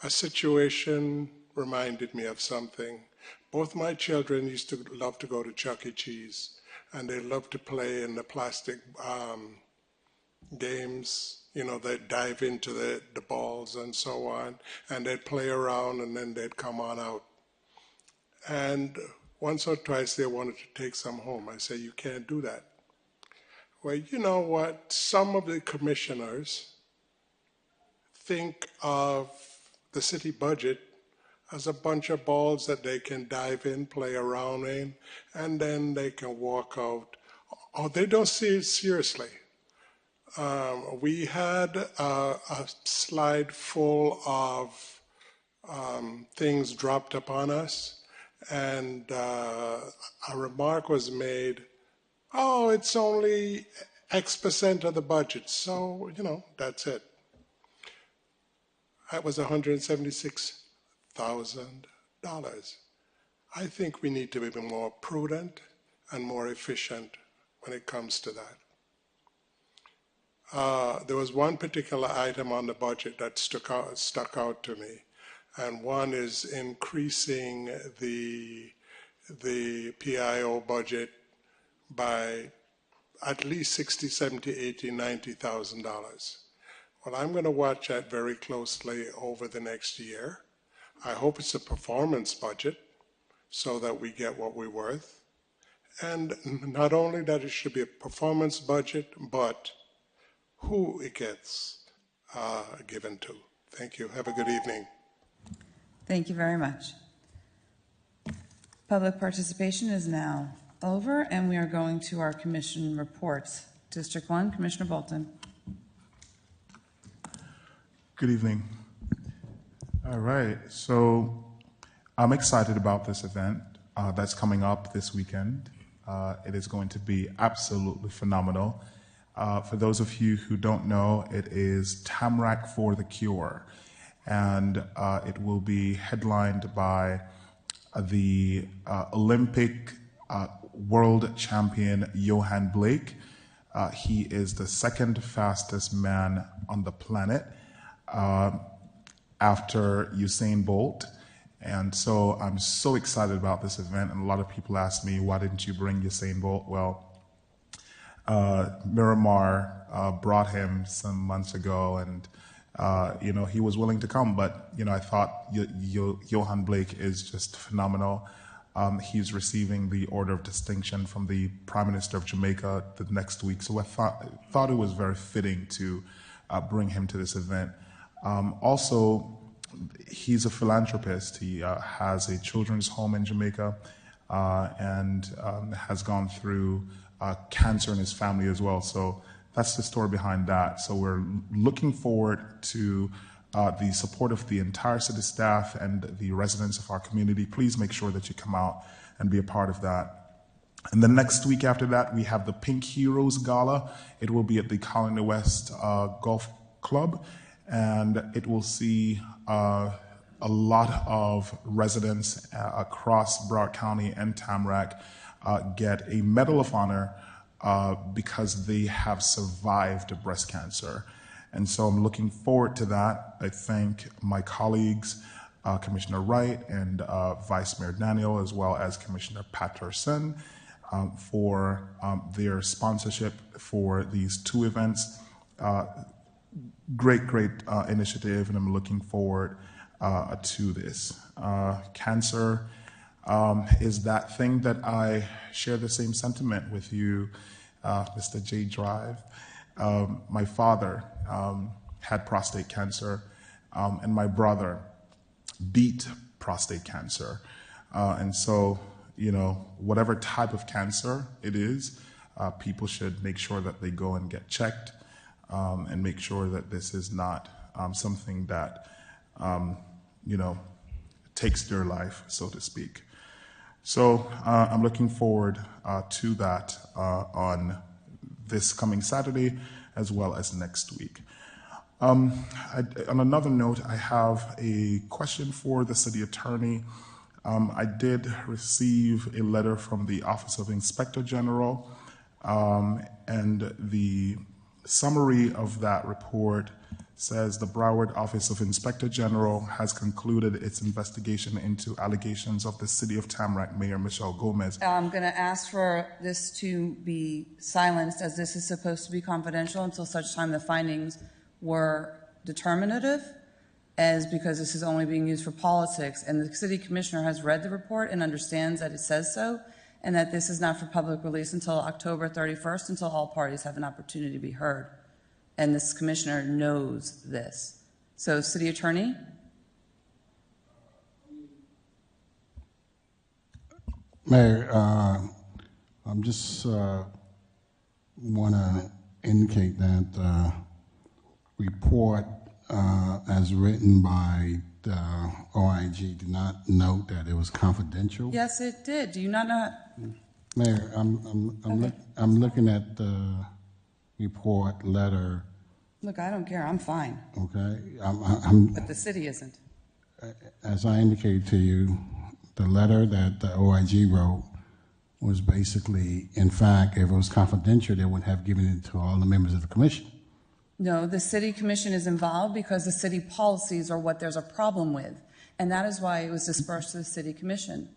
a situation reminded me of something. Both my children used to love to go to Chuck E. Cheese, and they loved to play in the plastic games. You know, they'd dive into the balls and so on, and they'd play around, and then they'd come on out. And once or twice they wanted to take some home. I say, you can't do that. Well, you know what? Some of the commissioners think of the city budget as a bunch of balls that they can dive in, play around in, and then they can walk out. Oh, they don't see it seriously. We had a slide full of things dropped upon us, and a remark was made, oh, it's only X% of the budget, so, you know, that's it. That was $176,000. I think we need to be more prudent and more efficient when it comes to that. There was one particular item on the budget that stuck out to me, and one is increasing the PIO budget by at least $60, $70, $80, $90,000. Well, I'm going to watch that very closely over the next year. I hope it's a performance budget so that we get what we're worth. And not only that it should be a performance budget, but who it gets given to. Thank you. Have a good evening. Thank you very much. Public participation is now over, and we are going to our commission reports. District 1, Commissioner Bolton. Good evening. All right, so I'm excited about this event that's coming up this weekend. It is going to be absolutely phenomenal. For those of you who don't know, it is Tamarac for the Cure, and it will be headlined by the Olympic world champion Johan Blake. He is the second fastest man on the planet after Usain Bolt. And so I'm so excited about this event. And a lot of people ask me, why didn't you bring Usain Bolt? Well, Miramar brought him some months ago, and he was willing to come, but I thought Johan Blake is just phenomenal. He's receiving the Order of Distinction from the Prime Minister of Jamaica the next week, so I thought it was very fitting to bring him to this event. Also, he's a philanthropist. He has a children's home in Jamaica and has gone through cancer in his family as well. So that's the story behind that. So we're looking forward to the support of the entire city staff and the residents of our community. Please make sure that you come out and be a part of that. And the next week after that, we have the Pink Heroes Gala. It will be at the Colony West Golf Club, and it will see a lot of residents across Broward County and Tamarac get a Medal of Honor because they have survived breast cancer. And so I'm looking forward to that. I thank my colleagues, Commissioner Wright and Vice Mayor Daniel, as well as Commissioner Patterson, for their sponsorship for these two events. Great initiative, and I'm looking forward to this. Cancer is that thing that I share the same sentiment with you, Mr. J. Drive. My father had prostate cancer, and my brother beat prostate cancer. And so, whatever type of cancer it is, people should make sure that they go and get checked and make sure that this is not something that, takes their life, so to speak. So I'm looking forward to that on this coming Saturday, as well as next week. On another note, I have a question for the city attorney. I did receive a letter from the Office of Inspector General, and the summary of that report says the Broward Office of Inspector General has concluded its investigation into allegations of the City of Tamarac Mayor Michelle Gomez. I'm going to ask for this to be silenced, as this is supposed to be confidential until such time the findings were determinative, as because this is only being used for politics. And the city commissioner has read the report and understands that it says so, and that this is not for public release until October 31st, until all parties have an opportunity to be heard. And this commissioner knows this. So, city attorney? Mayor, I'm just want to indicate that the report as written by the OIG did not note that it was confidential. Yes, it did. Do you not know? Mayor, I'm looking at the report letter. Look, I don't care. I'm fine. Okay, But the city isn't. As I indicated to you, the letter that the OIG wrote was basically, in fact, if it was confidential, they would have given it to all the members of the commission. No, the city commission is involved because the city policies are what there's a problem with. And that is why it was dispersed to the city commission.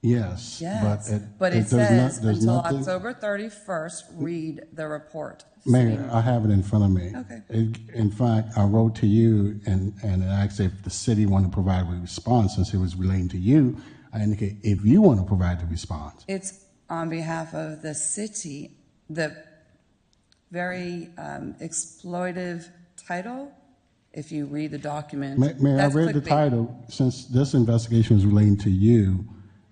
Yes, Yes, but it does not, says there's until nothing. October 31st, read the report. Mayor, I have it in front of me. Okay. In fact, I wrote to you and asked if the city wanted to provide a response. Since it was relating to you, I indicate if you want to provide the response. It's on behalf of the city, the very exploitive title. If you read the document, Mayor, I that's read the clickbait. title. Since this investigation was relating to you,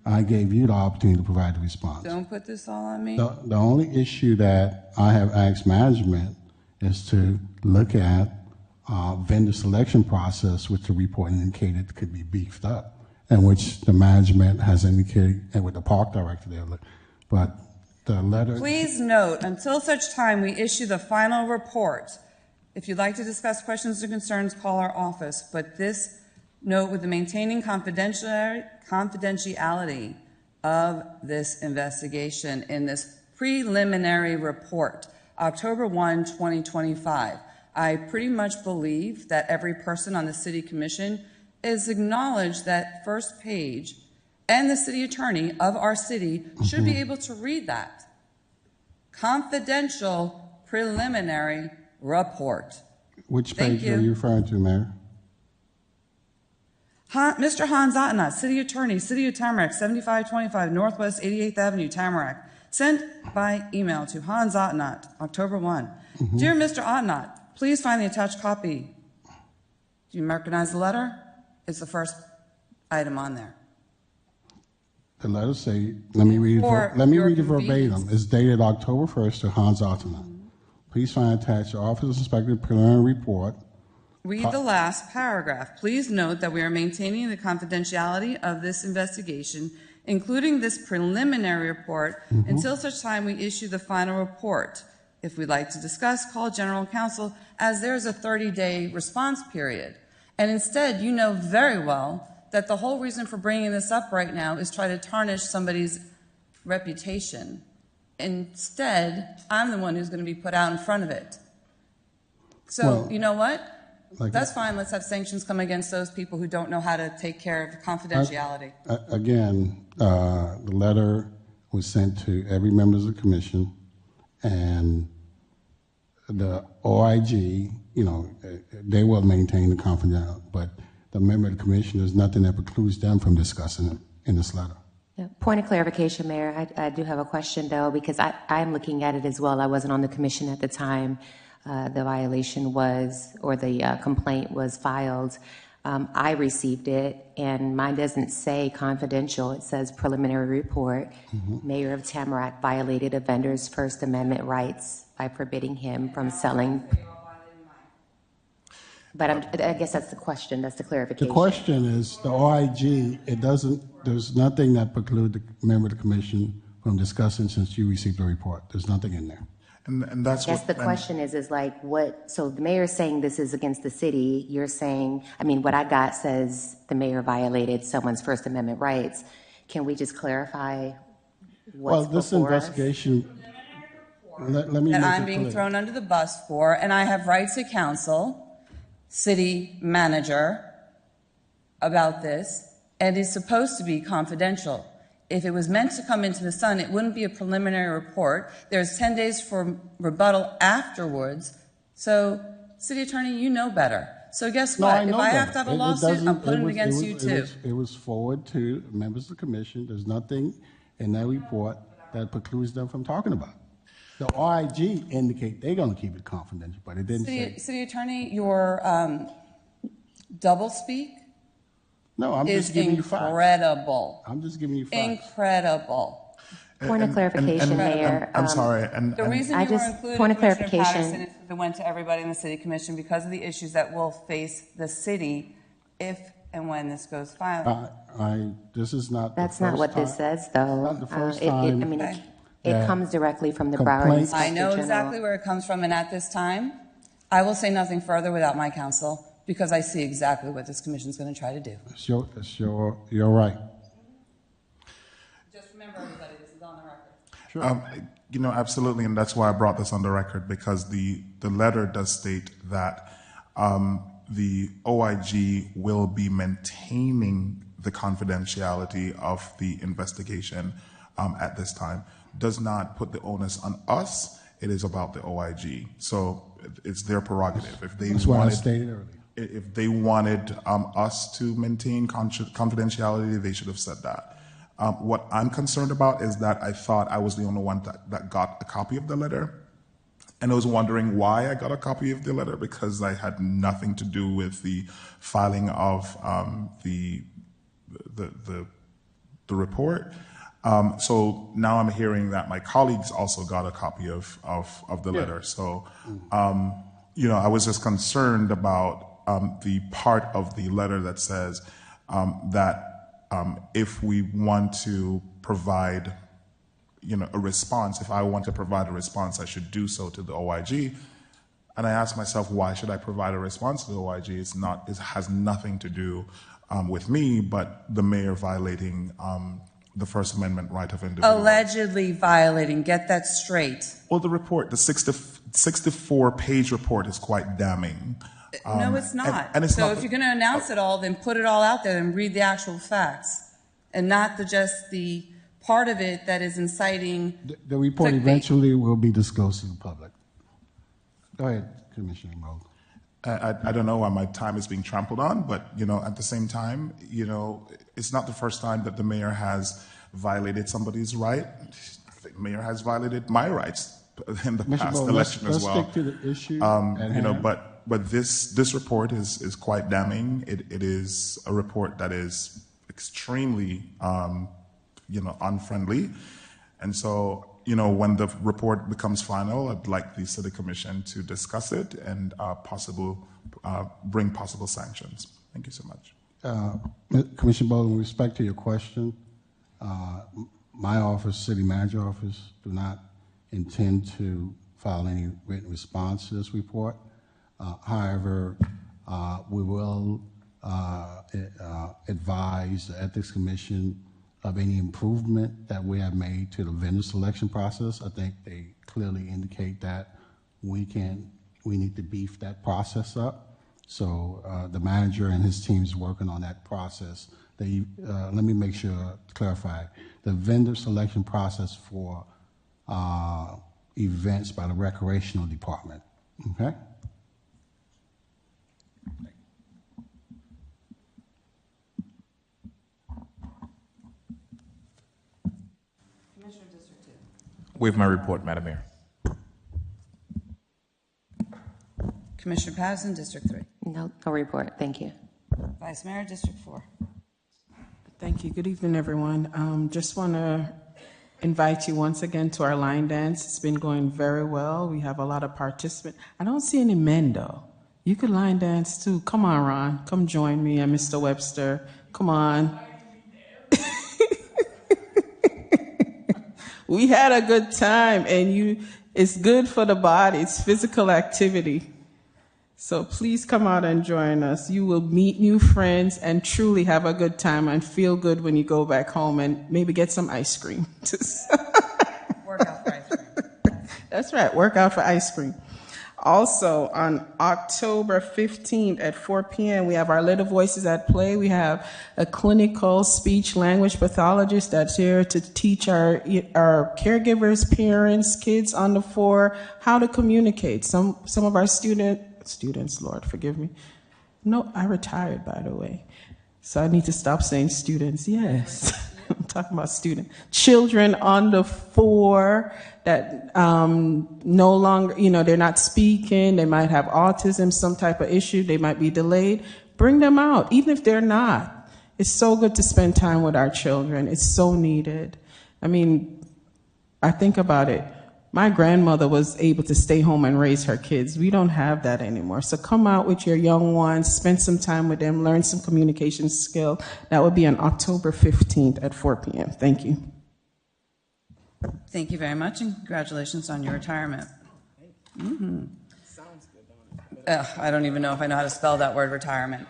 I gave you the opportunity to provide the response. Don't put this all on me. The only issue that I have asked management is to look at vendor selection process, which the report indicated could be beefed up, and which the management has indicated, and with the park director there. But the letter. Please note, until such time we issue the final report, if you'd like to discuss questions or concerns, call our office. But this note with the maintaining confidentiality of this investigation in this preliminary report, October 1, 2025. I pretty much believe that every person on the City Commission is acknowledged that first page, and the city attorney of our city should be able to read that. Confidential preliminary report. Which Thank page are you referring to, Mayor? Mr. Hans Ottenott, City Attorney, City of Tamarac, 7525 Northwest 88th Avenue, Tamarac. Sent by email to Hans Ottenott, October 1. Dear Mr. Ottenott, please find the attached copy. Do you recognize the letter? It's the first item on there. The letter say, let me read it verbatim. It's dated October 1st to Hans Ottenott. Please find attached the Office of Inspector preliminary report. Read the last paragraph. Please note that we are maintaining the confidentiality of this investigation, including this preliminary report, until such time we issue the final report. If we'd like to discuss, call General Counsel, as there's a 30-day response period. And instead, you know very well that the whole reason for bringing this up right now is try to tarnish somebody's reputation. Instead, I'm the one who's going to be put out in front of it. So, Well, you know what? That's fine. Let's have sanctions come against those people who don't know how to take care of confidentiality. Again, the letter was sent to every member of the commission, and the OIG, they will maintain the confidentiality, but the member of the commission, there's nothing that precludes them from discussing it in this letter. Yeah. Point of clarification, Mayor. I do have a question, though, because I'm looking at it as well. I wasn't on the commission at the time the violation was, or the complaint was filed. I received it, and mine doesn't say confidential. It says preliminary report. Mayor of Tamarac violated a vendor's First Amendment rights by forbidding him from selling. But I guess that's the question. That's the clarification. The question is, the OIG, there's nothing that precludes the member of the commission from discussing since you received the report. There's nothing in there. And that's I guess the question is like what, so the mayor's saying this is against the city. You're saying, what I got says the mayor violated someone's First Amendment rights. Can we just clarify what's this before us? investigation, let me That make I'm it being clear. thrown under the bus for, and I have rights to counsel, city manager, about this, and it's supposed to be confidential. If it was meant to come into the sun, it wouldn't be a preliminary report. There's 10 days for rebuttal afterwards. So, City Attorney, you know better. So guess what? If I have to have a lawsuit, I'm putting it against you too. It was forwarded to members of the commission. There's nothing in that report that precludes them from talking about it. The OIG indicate they're going to keep it confidential, but it didn't say. City Attorney, your double speak No, I'm is just giving you facts. incredible. I'm just giving you facts. Incredible. Point of clarification, Mayor. I'm sorry. The reason you were included, point of Commissioner clarification. Patterson, is because it went to everybody in the City Commission because of the issues that will face the city if and when this goes filed. This is not. That's the not first what time. this says, though. Not the first time. It comes directly from the Broward complaints- Inspector I know General. exactly where it comes from, and at this time, I will say nothing further without my counsel because I see exactly what this commission is going to try to do. You're right. Just remember, everybody, this is on the record. Absolutely, and that's why I brought this on the record, because the letter does state that the OIG will be maintaining the confidentiality of the investigation at this time does not put the onus on us. It is about the OIG. So it's their prerogative. If they That's what I wanted, stated earlier. if they wanted us to maintain confidentiality, they should have said that. What I'm concerned about is that I thought I was the only one that got a copy of the letter. And I was wondering why I got a copy of the letter, because I had nothing to do with the filing of the report. So now I'm hearing that my colleagues also got a copy of the letter. So, I was just concerned about the part of the letter that says that if we want to provide a response, if I want to provide a response, I should do so to the OIG. And I asked myself, why should I provide a response to the OIG? It has nothing to do with me, but the mayor violating the First Amendment right of individuals. Allegedly violating, get that straight. Well, the report, the 64-page report is quite damning. No, it's not. And it's so not if you're going to announce it all, then put it all out there and read the actual facts, and not just the part of it that is inciting. The report clickbait. eventually will be disclosed to the public. Go ahead, Commissioner Moe. I don't know why my time is being trampled on, but at the same time, it's not the first time that the mayor has violated somebody's right. The mayor has violated my rights in the past election as well. Let's stick to the issue at hand. But this report is quite damning. It is a report that is extremely unfriendly, and so when the report becomes final, I'd like the City Commission to discuss it and bring possible sanctions. Thank you so much. Commissioner Bowles, with respect to your question, my office, City Manager Office, do not intend to file any written response to this report. However, we will advise the Ethics Commission of any improvement that we have made to the vendor selection process. I think they clearly indicate that we need to beef that process up. So the manager and his team is working on that process. Let me make sure to clarify, the vendor selection process for events by the recreational department, okay? Waive my report, Madam Mayor. Commissioner Patterson, District 3. No report. Thank you. Vice Mayor, District 4. Thank you. Good evening, everyone. Just want to invite you once again to our line dance. It's been going very well. We have a lot of participants. I don't see any men, though. You could line dance, too. Come on, Ron. Come join me and Mr. Webster. Come on. We had a good time, and it's good for the body. It's physical activity. So please come out and join us. You will meet new friends and truly have a good time and feel good when you go back home and maybe get some ice cream. Work out for ice cream. That's right, work out for ice cream. Also, on October 15th at 4 p.m., we have our Little Voices at Play. We have a clinical speech language pathologist that's here to teach our caregivers, parents, kids on the floor how to communicate. Some of our students, Lord, forgive me. No, I retired, by the way. So I need to stop saying students. Yes, I'm talking about students. Children on the floor that no longer, they're not speaking. They might have autism, some type of issue. They might be delayed. Bring them out, even if they're not. It's so good to spend time with our children. It's so needed. I mean, I think about it. My grandmother was able to stay home and raise her kids. We don't have that anymore. So come out with your young ones, spend some time with them, learn some communication skill. That would be on October 15th at 4 p.m. Thank you. Thank you very much, and congratulations on your retirement. Mm-hmm. Sounds good, I don't even know if I know how to spell that word, retirement.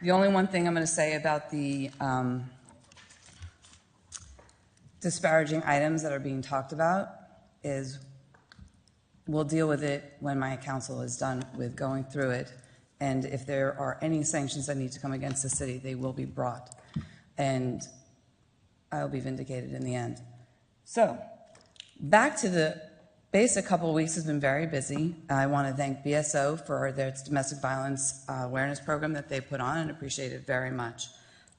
The only one thing I'm going to say about the disparaging items that are being talked about is we'll deal with it when my council is done with going through it And if there are any sanctions that need to come against the city, they will be brought. And I will be vindicated in the end. So, back to the basic couple of weeks has been very busy. I want to thank BSO for their domestic violence awareness program that they put on and appreciate it very much.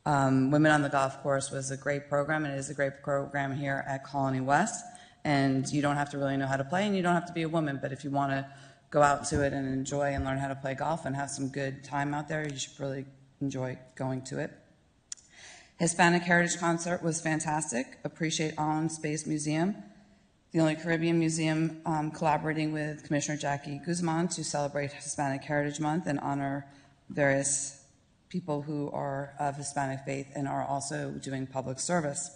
Women on the Golf Course was a great program, and it is a great program here at Colony West. And you don't have to really know how to play, and you don't have to be a woman, but if you want to go out to it and enjoy and learn how to play golf and have some good time out there, you should really enjoy going to it. Hispanic Heritage Concert was fantastic. Appreciate On Space Museum, the only Caribbean museum collaborating with Commissioner Jackie Guzman to celebrate Hispanic Heritage Month and honor various people who are of Hispanic faith and are also doing public service.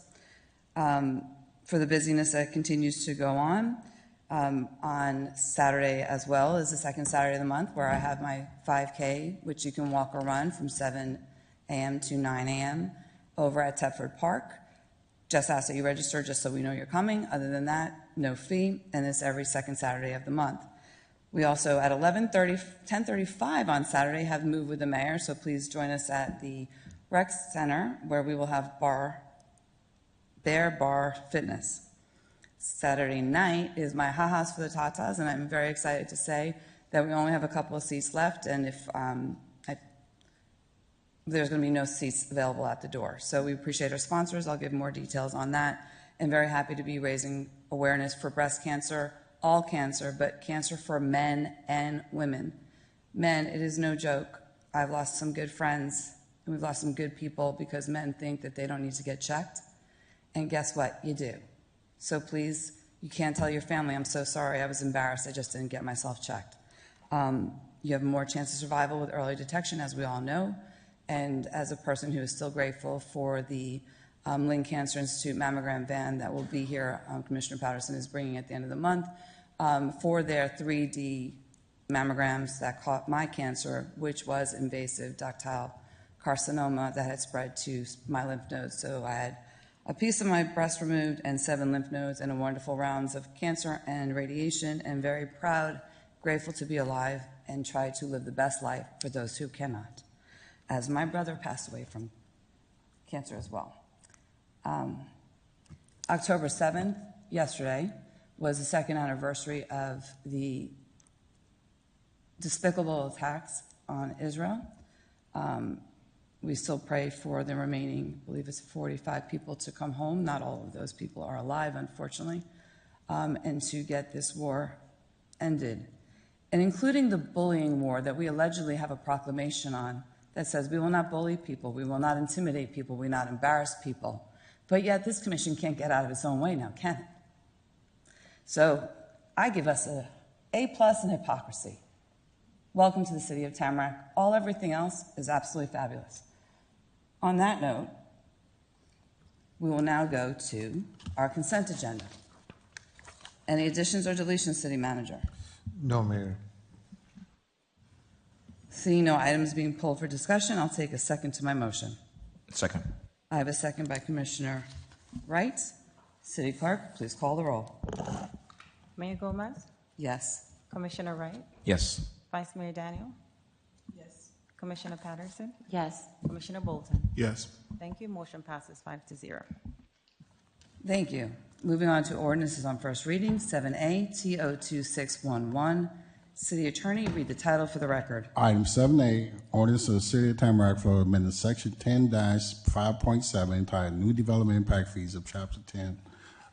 For the busyness that continues to go on Saturday as well is the second Saturday of the month where I have my 5K, which you can walk or run from 7 a.m. to 9 a.m. over at Thetford Park. Just ask that you register just so we know you're coming. Other than that, no fee, and it's every second Saturday of the month. We also, at 10:35 on Saturday, have Move with the Mayor, so please join us at the Rec Center, where we will have Bear Bar Fitness. Saturday night is my Ha-Has for the Tatas, and I'm very excited to say that we only have a couple of seats left, and if there's going to be no seats available at the door. So we appreciate our sponsors. I'll give more details on that. And very happy to be raising awareness for breast cancer, all cancer, but cancer for men and women. Men, it is no joke. I've lost some good friends, and we've lost some good people because men think that they don't need to get checked. And guess what? You do. So please, you can't tell your family, I'm so sorry, I was embarrassed, I just didn't get myself checked. You have more chance of survival with early detection, as we all know. And as a person who is still grateful for the Lynn Cancer Institute mammogram van that will be here, Commissioner Patterson is bringing at the end of the month, for their 3D mammograms that caught my cancer, which was invasive ductile carcinoma that had spread to my lymph nodes. So I had a piece of my breast removed and 7 lymph nodes and a wonderful rounds of cancer and radiation, and very proud, grateful to be alive and try to live the best life for those who cannot, as my brother passed away from cancer as well. October 7th, yesterday, was the second anniversary of the despicable attacks on Israel. We still pray for the remaining, I believe it's 45 people to come home. Not all of those people are alive, unfortunately, and to get this war ended. And including the bullying war that we allegedly have a proclamation on that says we will not bully people, we will not intimidate people, we will not embarrass people. But yet this commission can't get out of its own way now, can it? So I give us an A+ in hypocrisy. Welcome to the city of Tamarac. Everything else is absolutely fabulous. On that note, we will now go to our consent agenda. Any additions or deletions, City Manager? No, Mayor. Seeing no items being pulled for discussion, I'll take a second to my motion. Second. I have a second by Commissioner Wright. City Clerk, please call the roll. Mayor Gomez? Yes. Commissioner Wright? Yes. Vice Mayor Daniel? Yes. Commissioner Patterson? Yes. Commissioner Bolton? Yes. Thank you. Motion passes 5-0. Thank you. Moving on to ordinances on first reading, 7A, TO2611. City Attorney, read the title for the record. Item 7A, ordinance of the City of Tamarac for amending Section 10-5.7 entitled New Development Impact Fees of Chapter 10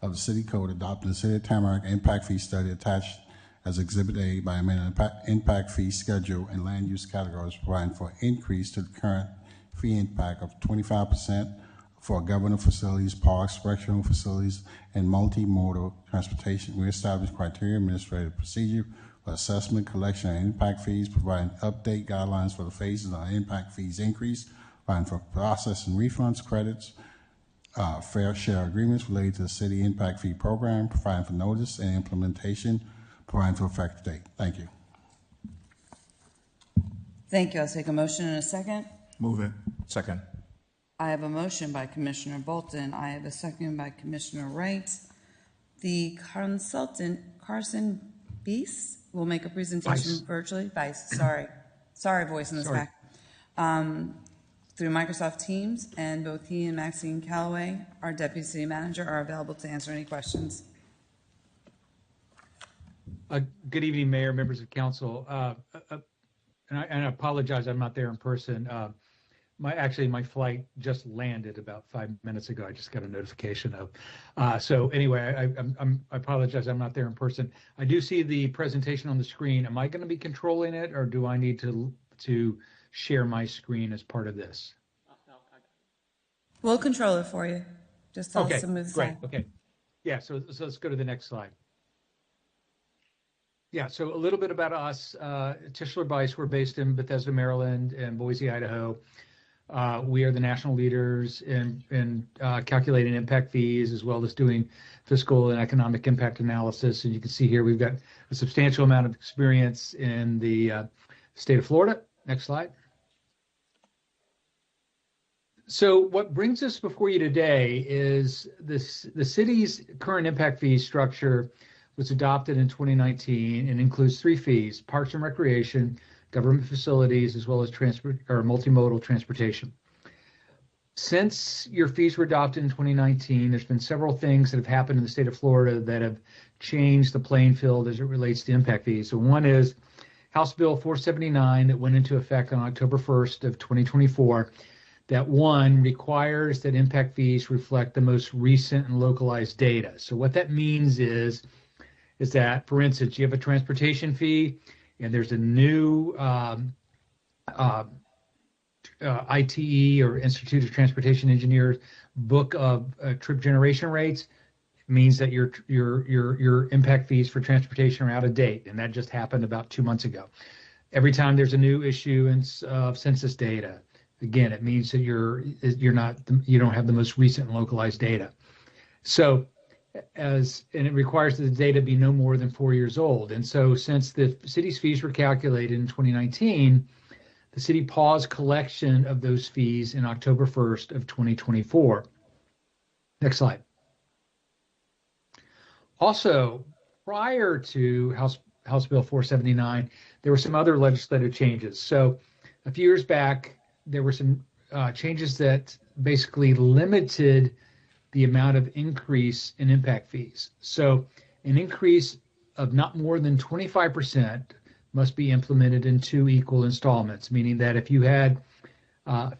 of the City Code, adopting the City of Tamarac Impact Fee Study attached as Exhibit A by amending impact fee schedule and land use categories, providing for increase to the current fee impact of 25% for government facilities, parks, recreational facilities, and multimodal transportation. We established criteria, administrative procedure for assessment, collection, and impact fees, providing update guidelines for the phases on impact fees increase, providing for processing refunds, credits, fair share agreements related to the city impact fee program, providing for notice and implementation, providing for effective date. Thank you. Thank you. I'll take a motion in a second. Move it. Second. I have a motion by Commissioner Bolton. I have a second by Commissioner Wright. The consultant, Carson Beese, will make a presentation virtually. Vice, sorry. Sorry, voice in the Sorry. sky. Through Microsoft Teams, and both he and Maxine Calloway, our deputy city manager, are available to answer any questions. Good evening, Mayor, members of council. And I apologize, I'm not there in person. My flight just landed about 5 minutes ago. I just got a notification of. So anyway, I apologize, I'm not there in person. I do see the presentation on the screen. Am I going to be controlling it, or do I need to share my screen as part of this? We'll control it for you. Just tell us to move the great. slide. Okay. Yeah, so let's go to the next slide. Yeah, so a little bit about us. Tischler Bice, we're based in Bethesda, Maryland, and Boise, Idaho. We are the national leaders in calculating impact fees, as well as doing fiscal and economic impact analysis. And you can see here we've got a substantial amount of experience in the state of Florida. Next slide. So what brings us before you today is the city's current impact fee structure was adopted in 2019 and includes 3 fees: parks and recreation, government facilities, as well as multimodal transportation. Since your fees were adopted in 2019, there's been several things that have happened in the state of Florida that have changed the playing field as it relates to impact fees. So one is House Bill 479 that went into effect on October 1st of 2024, that one requires that impact fees reflect the most recent and localized data. So what that means is that, for instance, you have a transportation fee and there's a new ITE, or Institute of Transportation Engineers, book of trip generation rates. It means that your impact fees for transportation are out of date, and that just happened about 2 months ago. Every time there's a new issuance of census data, again, it means that you don't have the most recent and localized data. So and it requires that the data be no more than 4 years old. And so since the city's fees were calculated in 2019, the city paused collection of those fees in October 1st of 2024. Next slide. Also, prior to House Bill 479, there were some other legislative changes. So a few years back, there were some changes that basically limited the amount of increase in impact fees. So an increase of not more than 25% must be implemented in 2 equal installments, meaning that if you had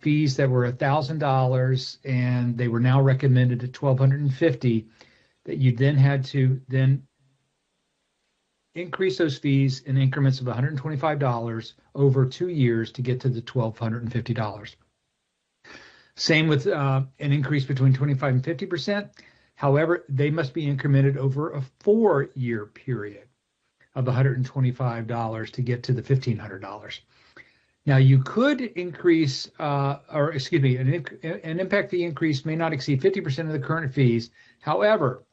fees that were $1,000 and they were now recommended at $1,250, that you then had to increase those fees in increments of $125 over 2 years to get to the $1,250. Same with an increase between 25 and 50%. However, they must be incremented over a 4-year period of $125 to get to the $1,500. Now, you could increase, an impact fee increase may not exceed 50% of the current fees. However,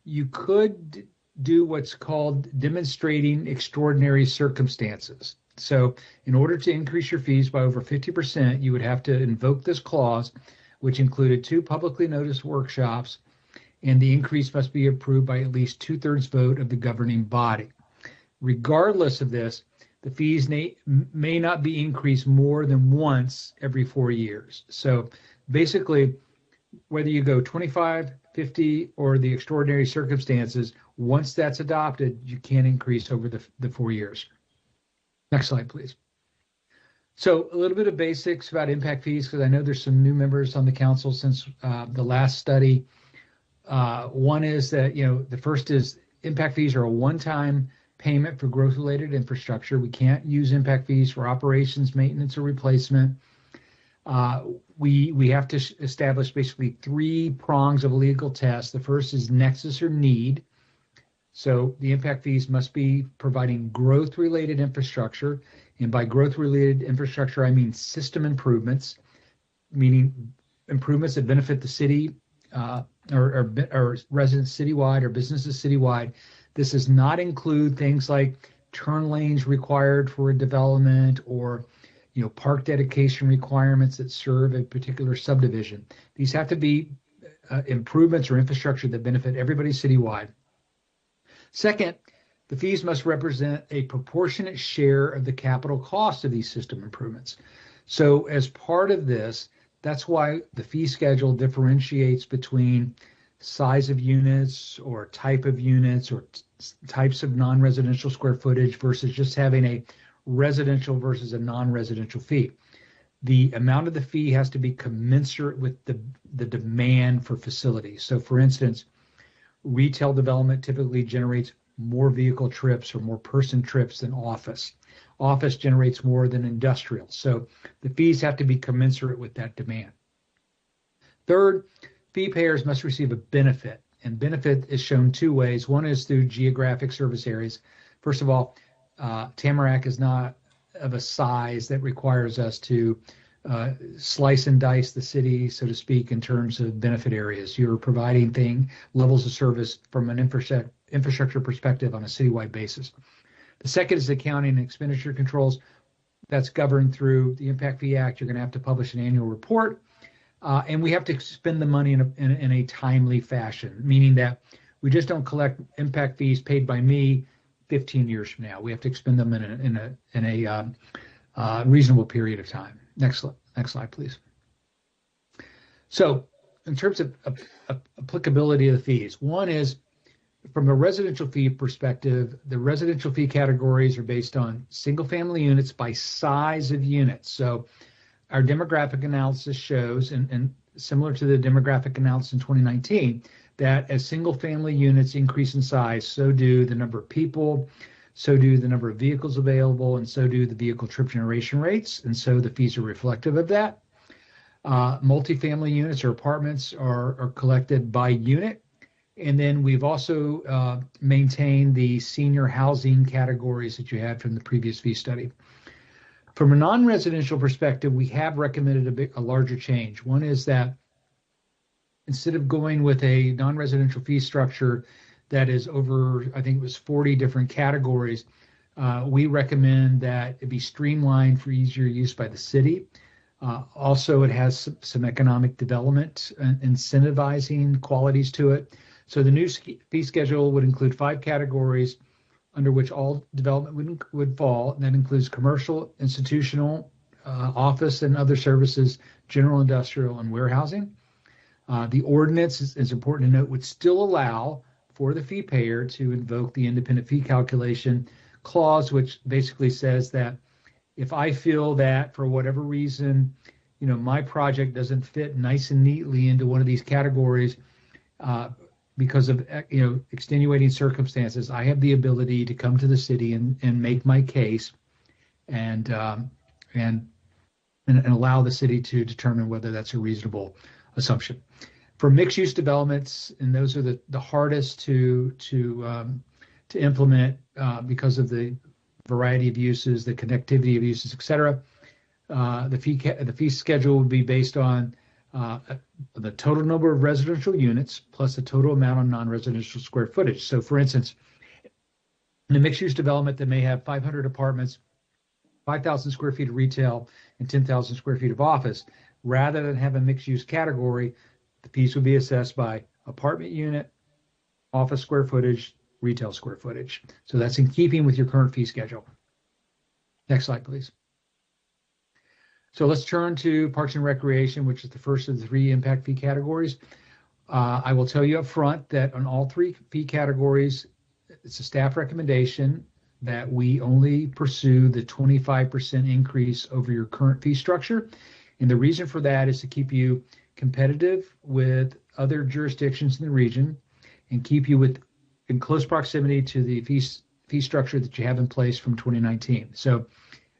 you could do what's called demonstrating extraordinary circumstances. So in order to increase your fees by over 50%, you would have to invoke this clause, which included 2 publicly noticed workshops, and the increase must be approved by at least 2/3 vote of the governing body. Regardless of this, the fees may not be increased more than once every 4 years. So basically, whether you go 25, 50, or the extraordinary circumstances, once that's adopted, you can't increase over the 4 years. Next slide, please. So a little bit of basics about impact fees, because I know there's some new members on the council since the last study. One is that, the first is impact fees are a one-time payment for growth-related infrastructure. We can't use impact fees for operations, maintenance, or replacement. We have to establish basically 3 prongs of a legal test. The first is nexus or need. So the impact fees must be providing growth-related infrastructure. And by growth-related infrastructure, I mean system improvements, meaning improvements that benefit the city or residents citywide or businesses citywide. This does not include things like turn lanes required for a development or park dedication requirements that serve a particular subdivision. These have to be improvements or infrastructure that benefit everybody citywide. Second, The fees must represent a proportionate share of the capital cost of these system improvements. So as part of this, that's why the fee schedule differentiates between size of units or type of units or types of non-residential square footage versus just having a residential versus a non-residential fee. The amount of the fee has to be commensurate with the demand for facilities. So for instance, retail development typically generates more vehicle trips or more person trips than office. Office generates more than industrial. So the fees have to be commensurate with that demand. Third, fee payers must receive a benefit, and benefit is shown two ways. One is through geographic service areas. First of all, Tamarac is not of a size that requires us to slice and dice the city, so to speak, in terms of benefit areas. You're providing levels of service from an infrastructure perspective on a citywide basis. The second is accounting and expenditure controls. That's governed through the Impact Fee Act. You're going to have to publish an annual report, and we have to spend the money in a timely fashion, meaning that we just don't collect impact fees paid by me 15 years from now. We have to expend them in a reasonable period of time. Next slide, please. So in terms of applicability of the fees, one is from a residential fee perspective, the residential fee categories are based on single family units by size of units. So our demographic analysis shows, and similar to the demographic analysis in 2019, that as single family units increase in size, so do the number of people, so do the number of vehicles available, and so do the vehicle trip generation rates. And so the fees are reflective of that. Multifamily units or apartments are collected by unit. And then we've also maintained the senior housing categories that you had from the previous fee study. From a non-residential perspective, we have recommended a larger change. One is that instead of going with a non-residential fee structure that is over, I think it was 40 different categories, we recommend that it be streamlined for easier use by the city. Also, it has some economic development and incentivizing qualities to it. So the new fee schedule would include 5 categories under which all development would fall. And that includes commercial, institutional, office and other services, general industrial, and warehousing. The ordinance, is important to note, would still allow for the fee payer to invoke the independent fee calculation clause, which basically says that if I feel that for whatever reason, my project doesn't fit nice and neatly into one of these categories, because of extenuating circumstances, I have the ability to come to the city and make my case, and allow the city to determine whether that's a reasonable assumption. For mixed-use developments, and those are the hardest to implement because of the variety of uses, the connectivity of uses, et cetera. The fee schedule would be based on the total number of residential units plus the total amount of non-residential square footage. So for instance, in a mixed-use development that may have 500 apartments, 5,000 square feet of retail, and 10,000 square feet of office, rather than have a mixed-use category, the fees would be assessed by apartment unit, office square footage, retail square footage. So that's in keeping with your current fee schedule. Next slide, please. So let's turn to Parks and Recreation, which is the first of the 3 impact fee categories. I will tell you up front that on all 3 fee categories, it's a staff recommendation that we only pursue the 25% increase over your current fee structure. And the reason for that is to keep you competitive with other jurisdictions in the region and keep you in close proximity to the fee structure that you have in place from 2019. So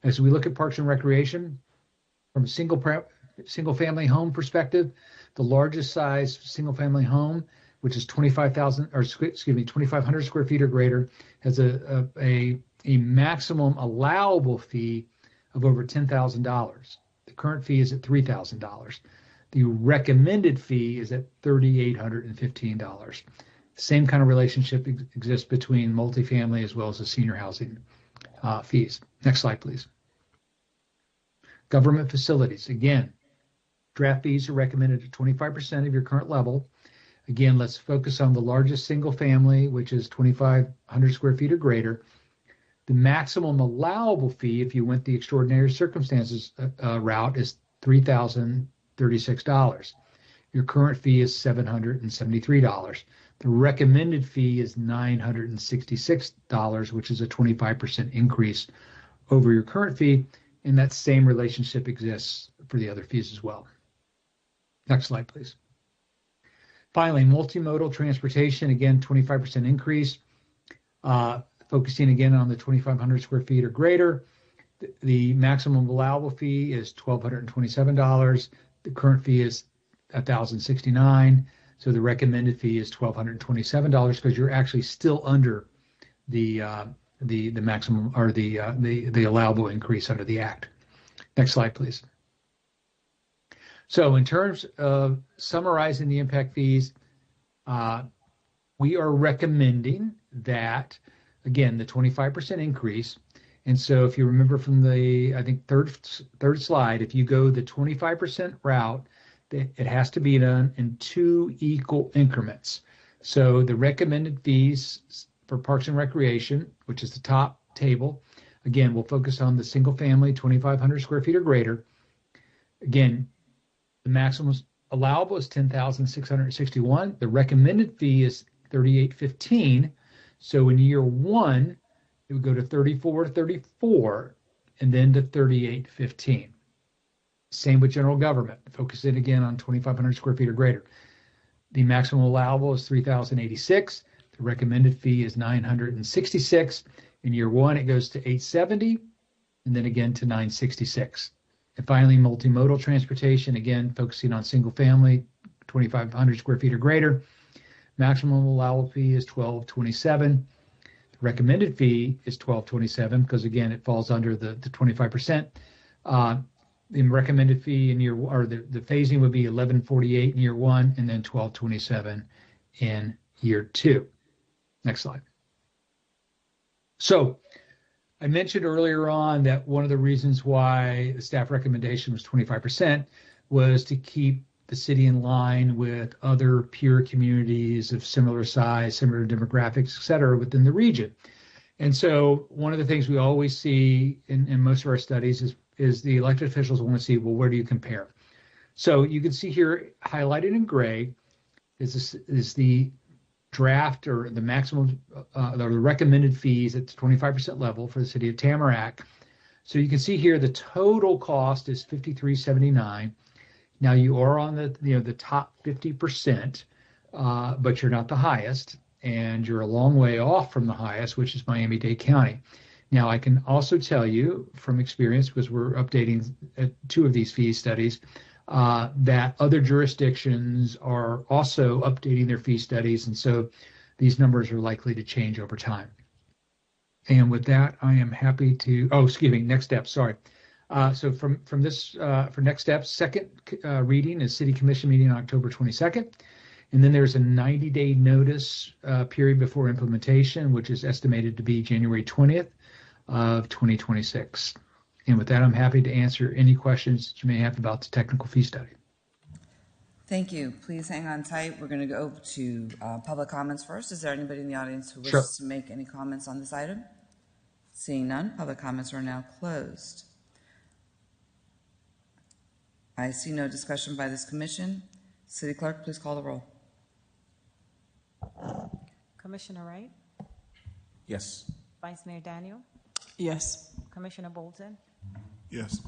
as we look at Parks and Recreation, from a single family home perspective, the largest size single family home, which is 2,500 square feet or greater, has a maximum allowable fee of over $10,000. The current fee is at $3,000. The recommended fee is at $3,815. Same kind of relationship exists between multifamily as well as the senior housing fees. Next slide, please. Government facilities. Again, draft fees are recommended at 25% of your current level. Again, let's focus on the largest single family, which is 2,500 square feet or greater. The maximum allowable fee, if you went the extraordinary circumstances route, is $3,036. Your current fee is $773. The recommended fee is $966, which is a 25% increase over your current fee, and that same relationship exists for the other fees as well. Next slide, please. Finally, multimodal transportation, again, 25% increase. Focusing again on the 2,500 square feet or greater. The maximum allowable fee is $1,227. The current fee is $1,069. So the recommended fee is $1,227 because you're actually still under the maximum or the allowable increase under the Act. Next slide, please. So in terms of summarizing the impact fees, we are recommending that, again, the 25% increase. And so if you remember from the, I think, third slide, if you go the 25% route, it has to be done in 2 equal increments. So the recommended fees for Parks and Recreation, which is the top table, again, we'll focus on the single family, 2,500 square feet or greater. Again, the maximum allowable is $10,661. The recommended fee is $3,815. So in year 1, it would go to $3,434 and then to $3,815. Same with general government. Focusing again on 2,500 square feet or greater. The maximum allowable is $3,086. The recommended fee is $966. In year 1, it goes to $870 and then again to $966. And finally, multimodal transportation, again, focusing on single family, 2,500 square feet or greater. Maximum allowable fee is $1,227. The recommended fee is $1,227 because, again, it falls under the 25%. The recommended fee in year, or the phasing would be $1,148 in year 1 and then $1,227 in year 2. Next slide. So I mentioned earlier on that one of the reasons why the staff recommendation was 25% was to keep the city in line with other peer communities of similar size, similar demographics, et cetera, within the region. And so one of the things we always see in most of our studies is the elected officials want to see, well, where do you compare? So you can see here highlighted in gray is the draft or the maximum, the recommended fees at the 25% level for the city of Tamarac. So you can see here the total cost is $53.79. Now you are on the top 50%, but you're not the highest, and you're a long way off from the highest, which is Miami-Dade County. Now I can also tell you from experience, because we're updating 2 of these fee studies, that other jurisdictions are also updating their fee studies, and so these numbers are likely to change over time. And with that, I am happy to, next step, sorry. So from this, for next steps, second reading is City Commission meeting on October 22nd. And then there's a 90-day notice period before implementation, which is estimated to be January 20th of 2026. And with that, I'm happy to answer any questions that you may have about the technical fee study. Thank you. Please hang on tight. We're going to go to public comments first. Is there anybody in the audience who wishes to make any comments on this item? Seeing none, public comments are now closed. I see no discussion by this commission. City Clerk, please call the roll. Commissioner Wright? Yes. Vice Mayor Daniel? Yes. Commissioner Bolton? Yes.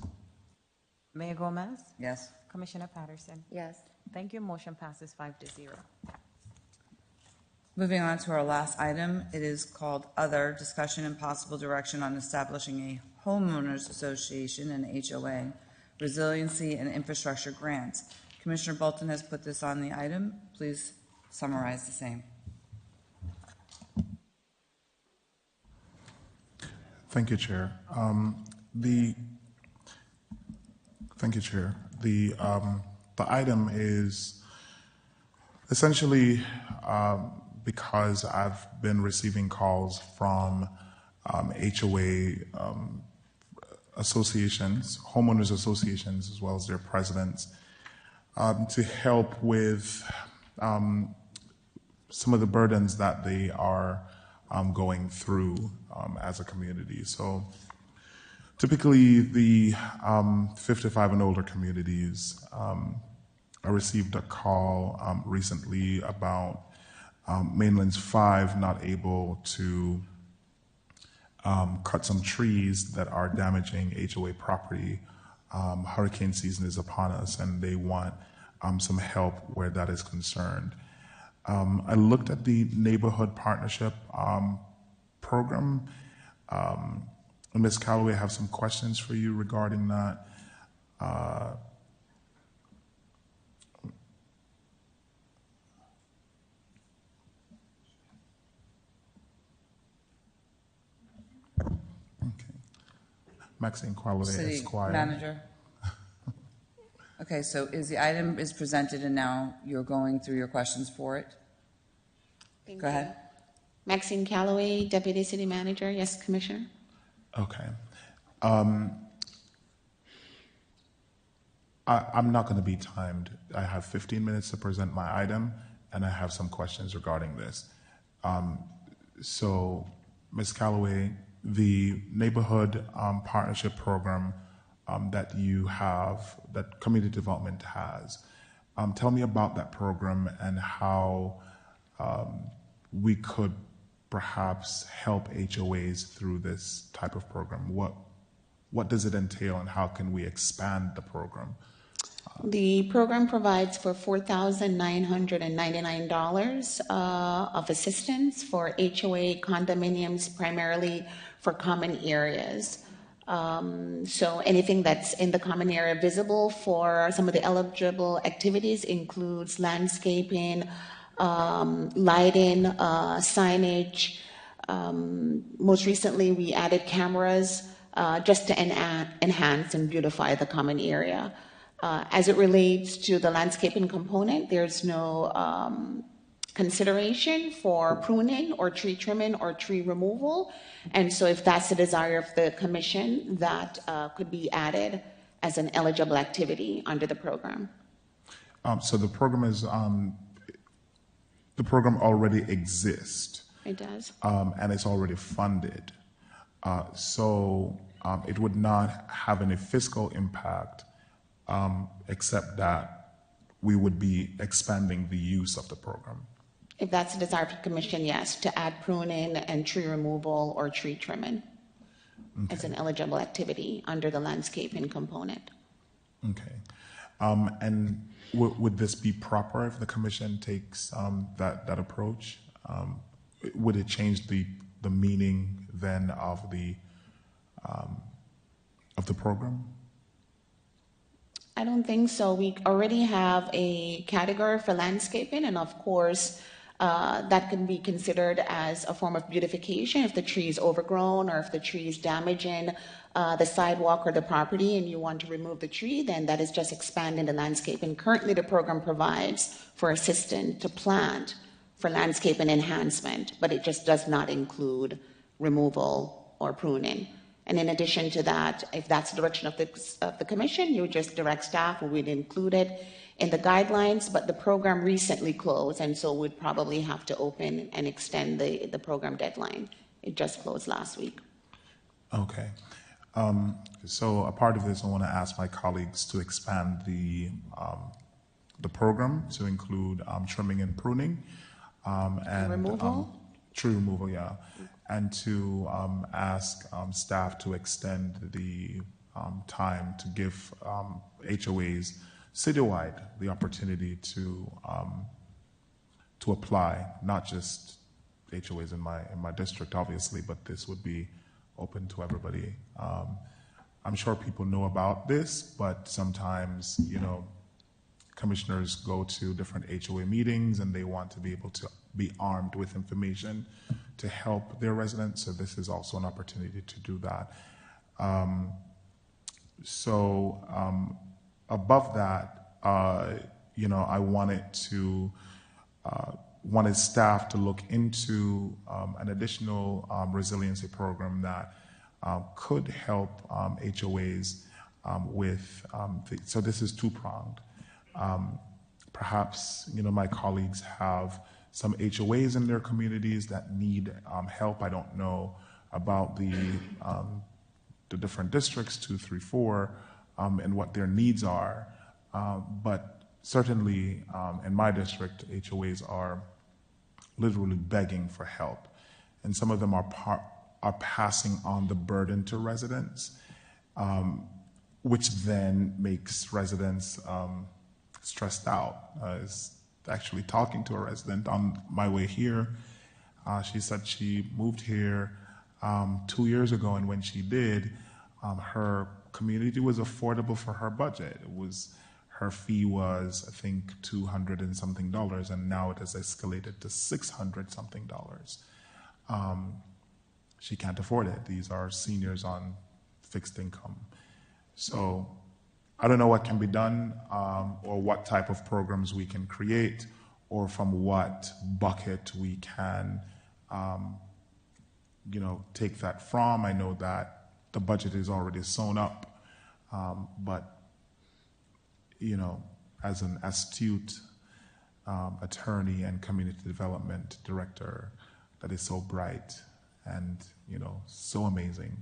Mayor Gomez? Yes. Commissioner Patterson? Yes. Thank you. Motion passes 5-0. Moving on to our last item, it is called Other Discussion and Possible Direction on Establishing a Homeowners Association and HOA Resiliency and Infrastructure Grant. Commissioner Bolton has put this on the item. Please summarize the same. Thank you, Chair. Thank you, Chair. The item is essentially because I've been receiving calls from HOA associations, homeowners associations, as well as their presidents, to help with some of the burdens that they are going through as a community. So typically the 55 and older communities, I received a call recently about Mainland's 5 not able to cut some trees that are damaging HOA property. Hurricane season is upon us, and they want some help where that is concerned. I looked at the neighborhood partnership program. And Ms. Calloway, I have some questions for you regarding that. Maxine Quality, City Esquire. Manager. Okay, so the item is presented and now you're going through your questions for it? Go ahead. Maxine Calloway, Deputy City Manager. Yes, Commissioner. Okay. I'm not going to be timed. I have 15 minutes to present my item, and I have some questions regarding this. So, Ms. Calloway, the neighborhood partnership program that you have, that community development has, tell me about that program and how we could perhaps help HOAs through this type of program. What does it entail, and how can we expand the program? The program provides for $4,999 of assistance for HOA condominiums, primarily for common areas. So anything that's in the common area visible for some of the eligible activities includes landscaping, lighting, signage. Most recently, we added cameras just to enhance and beautify the common area. As it relates to the landscaping component, there's no consideration for pruning or tree trimming or tree removal. And so if that's the desire of the commission, that could be added as an eligible activity under the program. So the program is, the program already exists. It does. And it's already funded. So it would not have any fiscal impact, except that we would be expanding the use of the program. If that's the desire of the commission, yes, to add pruning and tree removal or tree trimming as an eligible activity under the landscaping component. Okay. And would this be proper if the commission takes that approach? Would it change the meaning then of the program? I don't think so. We already have a category for landscaping, and of course, that can be considered as a form of beautification if the tree is overgrown or if the tree is damaging the sidewalk or the property and you want to remove the tree, then that is just expanding the landscaping. Currently, the program provides for assistance to plant for landscaping enhancement, but it just does not include removal or pruning. And in addition to that, if that's the direction of the commission, you would just direct staff, we'd include it in the guidelines, but the program recently closed, and so we'd probably have to open and extend the program deadline. It just closed last week. Okay. So a part of this, I want to ask my colleagues to expand the program to include trimming and pruning. And removal? Tree removal, yeah. And to ask staff to extend the time to give HOAs citywide the opportunity to apply, not just HOAs in my district, obviously, but this would be open to everybody. I'm sure people know about this, but sometimes, commissioners go to different HOA meetings and they want to be able to be armed with information to help their residents. So this is also an opportunity to do that. Above that, I wanted staff to look into an additional resiliency program that could help HOAs with, so this is two-pronged. Perhaps, my colleagues have some HOAs in their communities that need help. I don't know about the different districts, 2, 3, 4, and what their needs are. But certainly in my district, HOAs are literally begging for help. And some of them are passing on the burden to residents, which then makes residents stressed out. I was actually talking to a resident on my way here. She said she moved here 2 years ago, and when she did, her community was affordable for her budget. Her fee was, I think, $200 and something, and now it has escalated to $600 something. She can't afford it. These are seniors on fixed income. So I don't know what can be done, or what type of programs we can create, or from what bucket we can, take that from. I know that the budget is already sewn up, but as an astute attorney and community development director that is so bright and so amazing,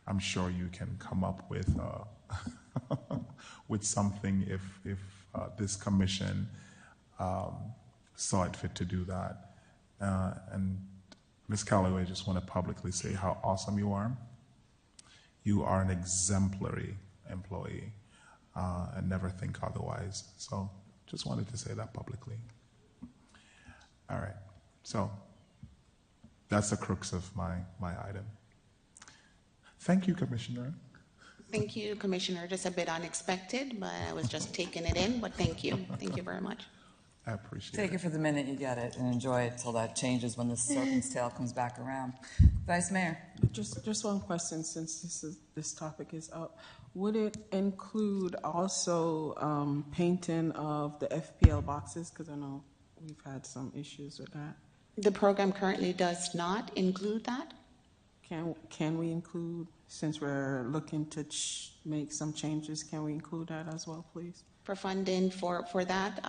I'm sure you can come up with with something if this commission saw it fit to do that. And Ms. Calloway, I just want to publicly say how awesome you are. You are an exemplary employee, and never think otherwise. So just wanted to say that publicly. All right. So that's the crux of my item. Thank you, Commissioner. Thank you, Commissioner. Just a bit unexpected, but I was just taking it in. But thank you. Thank you very much. I appreciate Take it for the minute you get it and enjoy it till that changes when the serpent's tail comes back around. Vice Mayor. Just one question, since this topic is up. Would it include also painting of the FPL boxes? Because I know we've had some issues with that. The program currently does not include that. Can we include, since we're looking to make some changes, can we include that as well, please? For funding for that,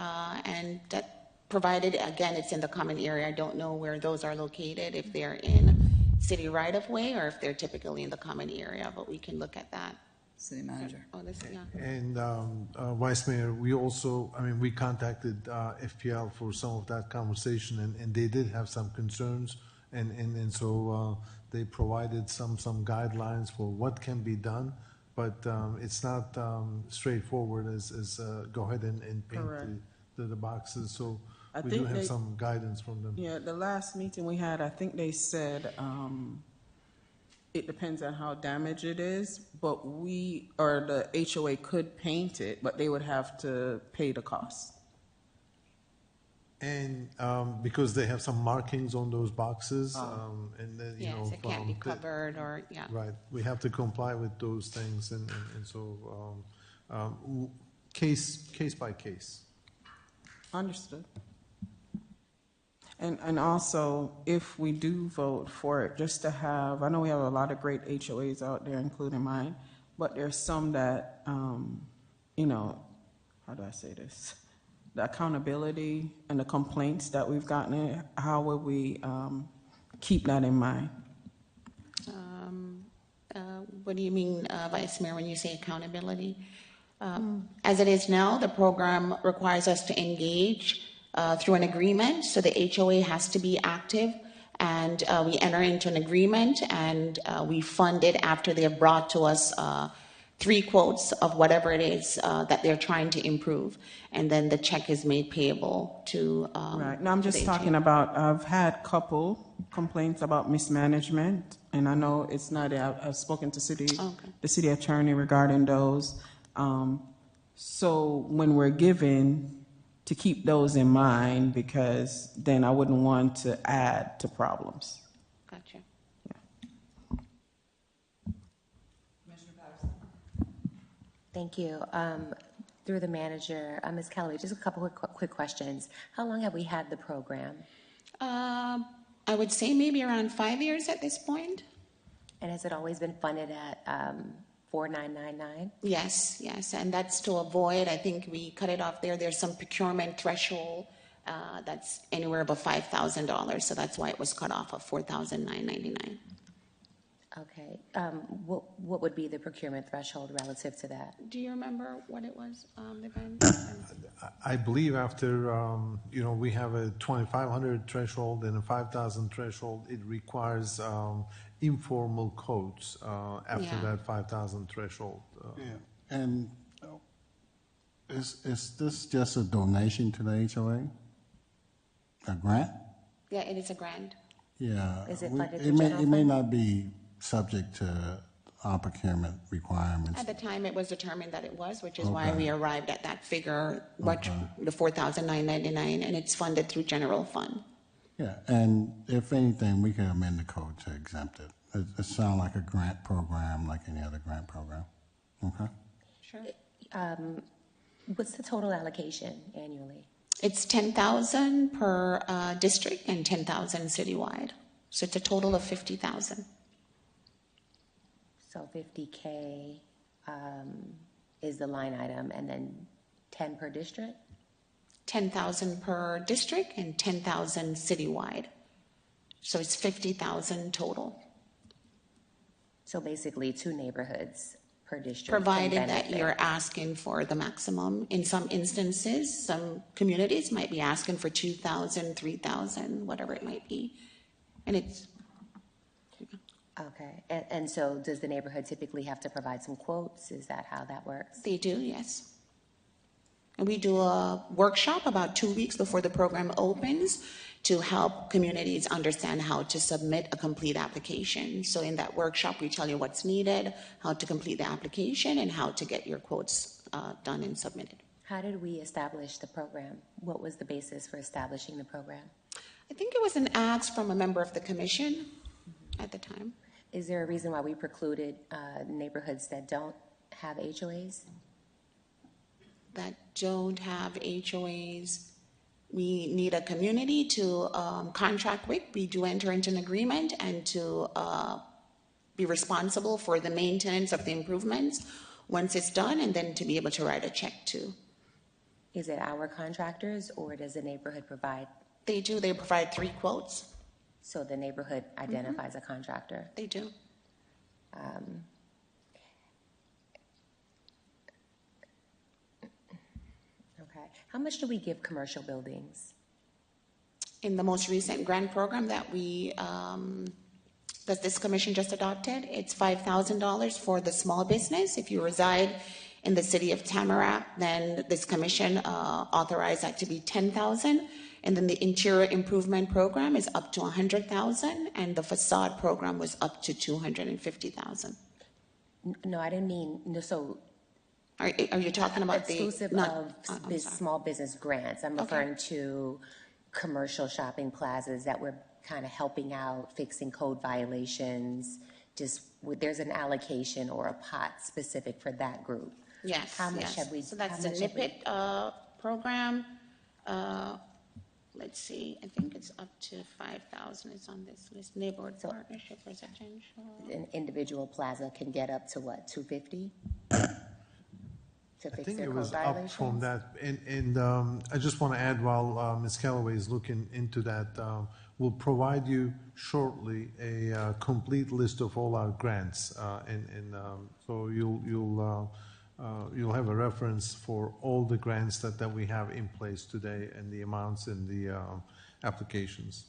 and that provided, again, it's in the common area. I don't know where those are located, if they're in city right-of-way or if they're typically in the common area, but we can look at that. City Manager. Oh, this, yeah. And Vice Mayor, we contacted FPL for some of that conversation, and they did have some concerns, and so they provided some guidelines for what can be done, but it's not straightforward as go ahead and paint the boxes. So we do have some guidance from them. Yeah, the last meeting we had, I think they said it depends on how damaged it is, but the HOA could paint it, but they would have to pay the cost. And because they have some markings on those boxes, and then, yes, it can't be covered or, yeah. Right, we have to comply with those things, and so case by case. Understood. And also, if we do vote for it, just to have, I know we have a lot of great HOAs out there, including mine, but there's some that, how do I say this? The accountability and the complaints that we've gotten, how would we keep that in mind? What do you mean, Vice Mayor, when you say accountability? As it is now, the program requires us to engage through an agreement, so the HOA has to be active, and we enter into an agreement, and we fund it after they have brought to us 3 quotes of whatever it is that they're trying to improve, and then the check is made payable to right. Now I'm just talking about, I've had a couple complaints about mismanagement, and I know it's not, I've spoken to the city attorney regarding those. So when we're given, to keep those in mind, because then I wouldn't want to add to problems. Gotcha. Thank you. Through the manager, Ms. Calloway, just a couple of quick questions. How long have we had the program? I would say maybe around 5 years at this point. And has it always been funded at $4,999? Yes, and that's to avoid, I think we cut it off there. There's some procurement threshold That's anywhere above $5,000, so that's why it was cut off of $4,999. Okay. What would be the procurement threshold relative to that? Do you remember what it was, the event? I believe after, we have a 2,500 threshold and a 5,000 threshold, it requires informal quotes after Yeah. that 5,000 threshold. Yeah, and is this just a donation to the HOA? A grant? Yeah, it is a grant. Yeah. Is it we- funded it through may, general it may fund? not be subject to our procurement requirements. At the time, it was determined that it was, which is why Okay. we arrived at that figure, the $4,999, and it's funded through general fund. Yeah, and if anything, we can amend the code to exempt it. It sounds like a grant program, like any other grant program. Okay? Sure. What's the total allocation annually? It's 10,000 per district and 10,000 citywide. So it's a total of 50,000. So 50K is the line item, and then 10 per district? 10,000 per district and 10,000 citywide. So it's 50,000 total. So basically 2 neighborhoods per district. can Provided that benefit. you're asking for the maximum. In some instances, some communities might be asking for 2,000, 3,000, whatever it might be. And it's, Okay, and so does the neighborhood typically have to provide some quotes? Is that how that works? they do, yes. And we do a workshop about 2 weeks before the program opens to help communities understand how to submit a complete application. So in that workshop, we tell you what's needed, how to complete the application, and how to get your quotes done and submitted. How did we establish the program? What was the basis for establishing the program? I think it was an ask from a member of the commission at the time. Is there a reason why we precluded neighborhoods that don't have HOAs? That don't have HOAs. We need a community to contract with. We do enter into an agreement and to be responsible for the maintenance of the improvements once it's done, and then to be able to write a check to. Is it our contractors, or does the neighborhood provide? They do. They provide 3 quotes. So the neighborhood identifies a contractor? They do. Okay. How much do we give commercial buildings? In the most recent grant program that that this commission just adopted, it's $5,000 for the small business. If you reside in the city of Tamarac, then this commission authorized that to be $10,000. And then the interior improvement program is up to $100,000, and the facade program was up to $250,000. No, I didn't mean, no, so. Are you talking about exclusive of small business grants? I'm Okay. referring to commercial shopping plazas that were kind of helping out, fixing code violations. There's an allocation or a pot specific for that group. Yes. How much yes. have we? So that's how the much have we- NIPIT program. Let's see, I think it's up to 5,000. It's on this list. Neighborhood partnership, residential. An individual plaza can get up to what, 250? To I fix think their it code was up violations? from that. And I just want to add, while Ms. Callaway is looking into that, we'll provide you shortly a complete list of all our grants. So you'll have a reference for all the grants that we have in place today and the amounts in the applications.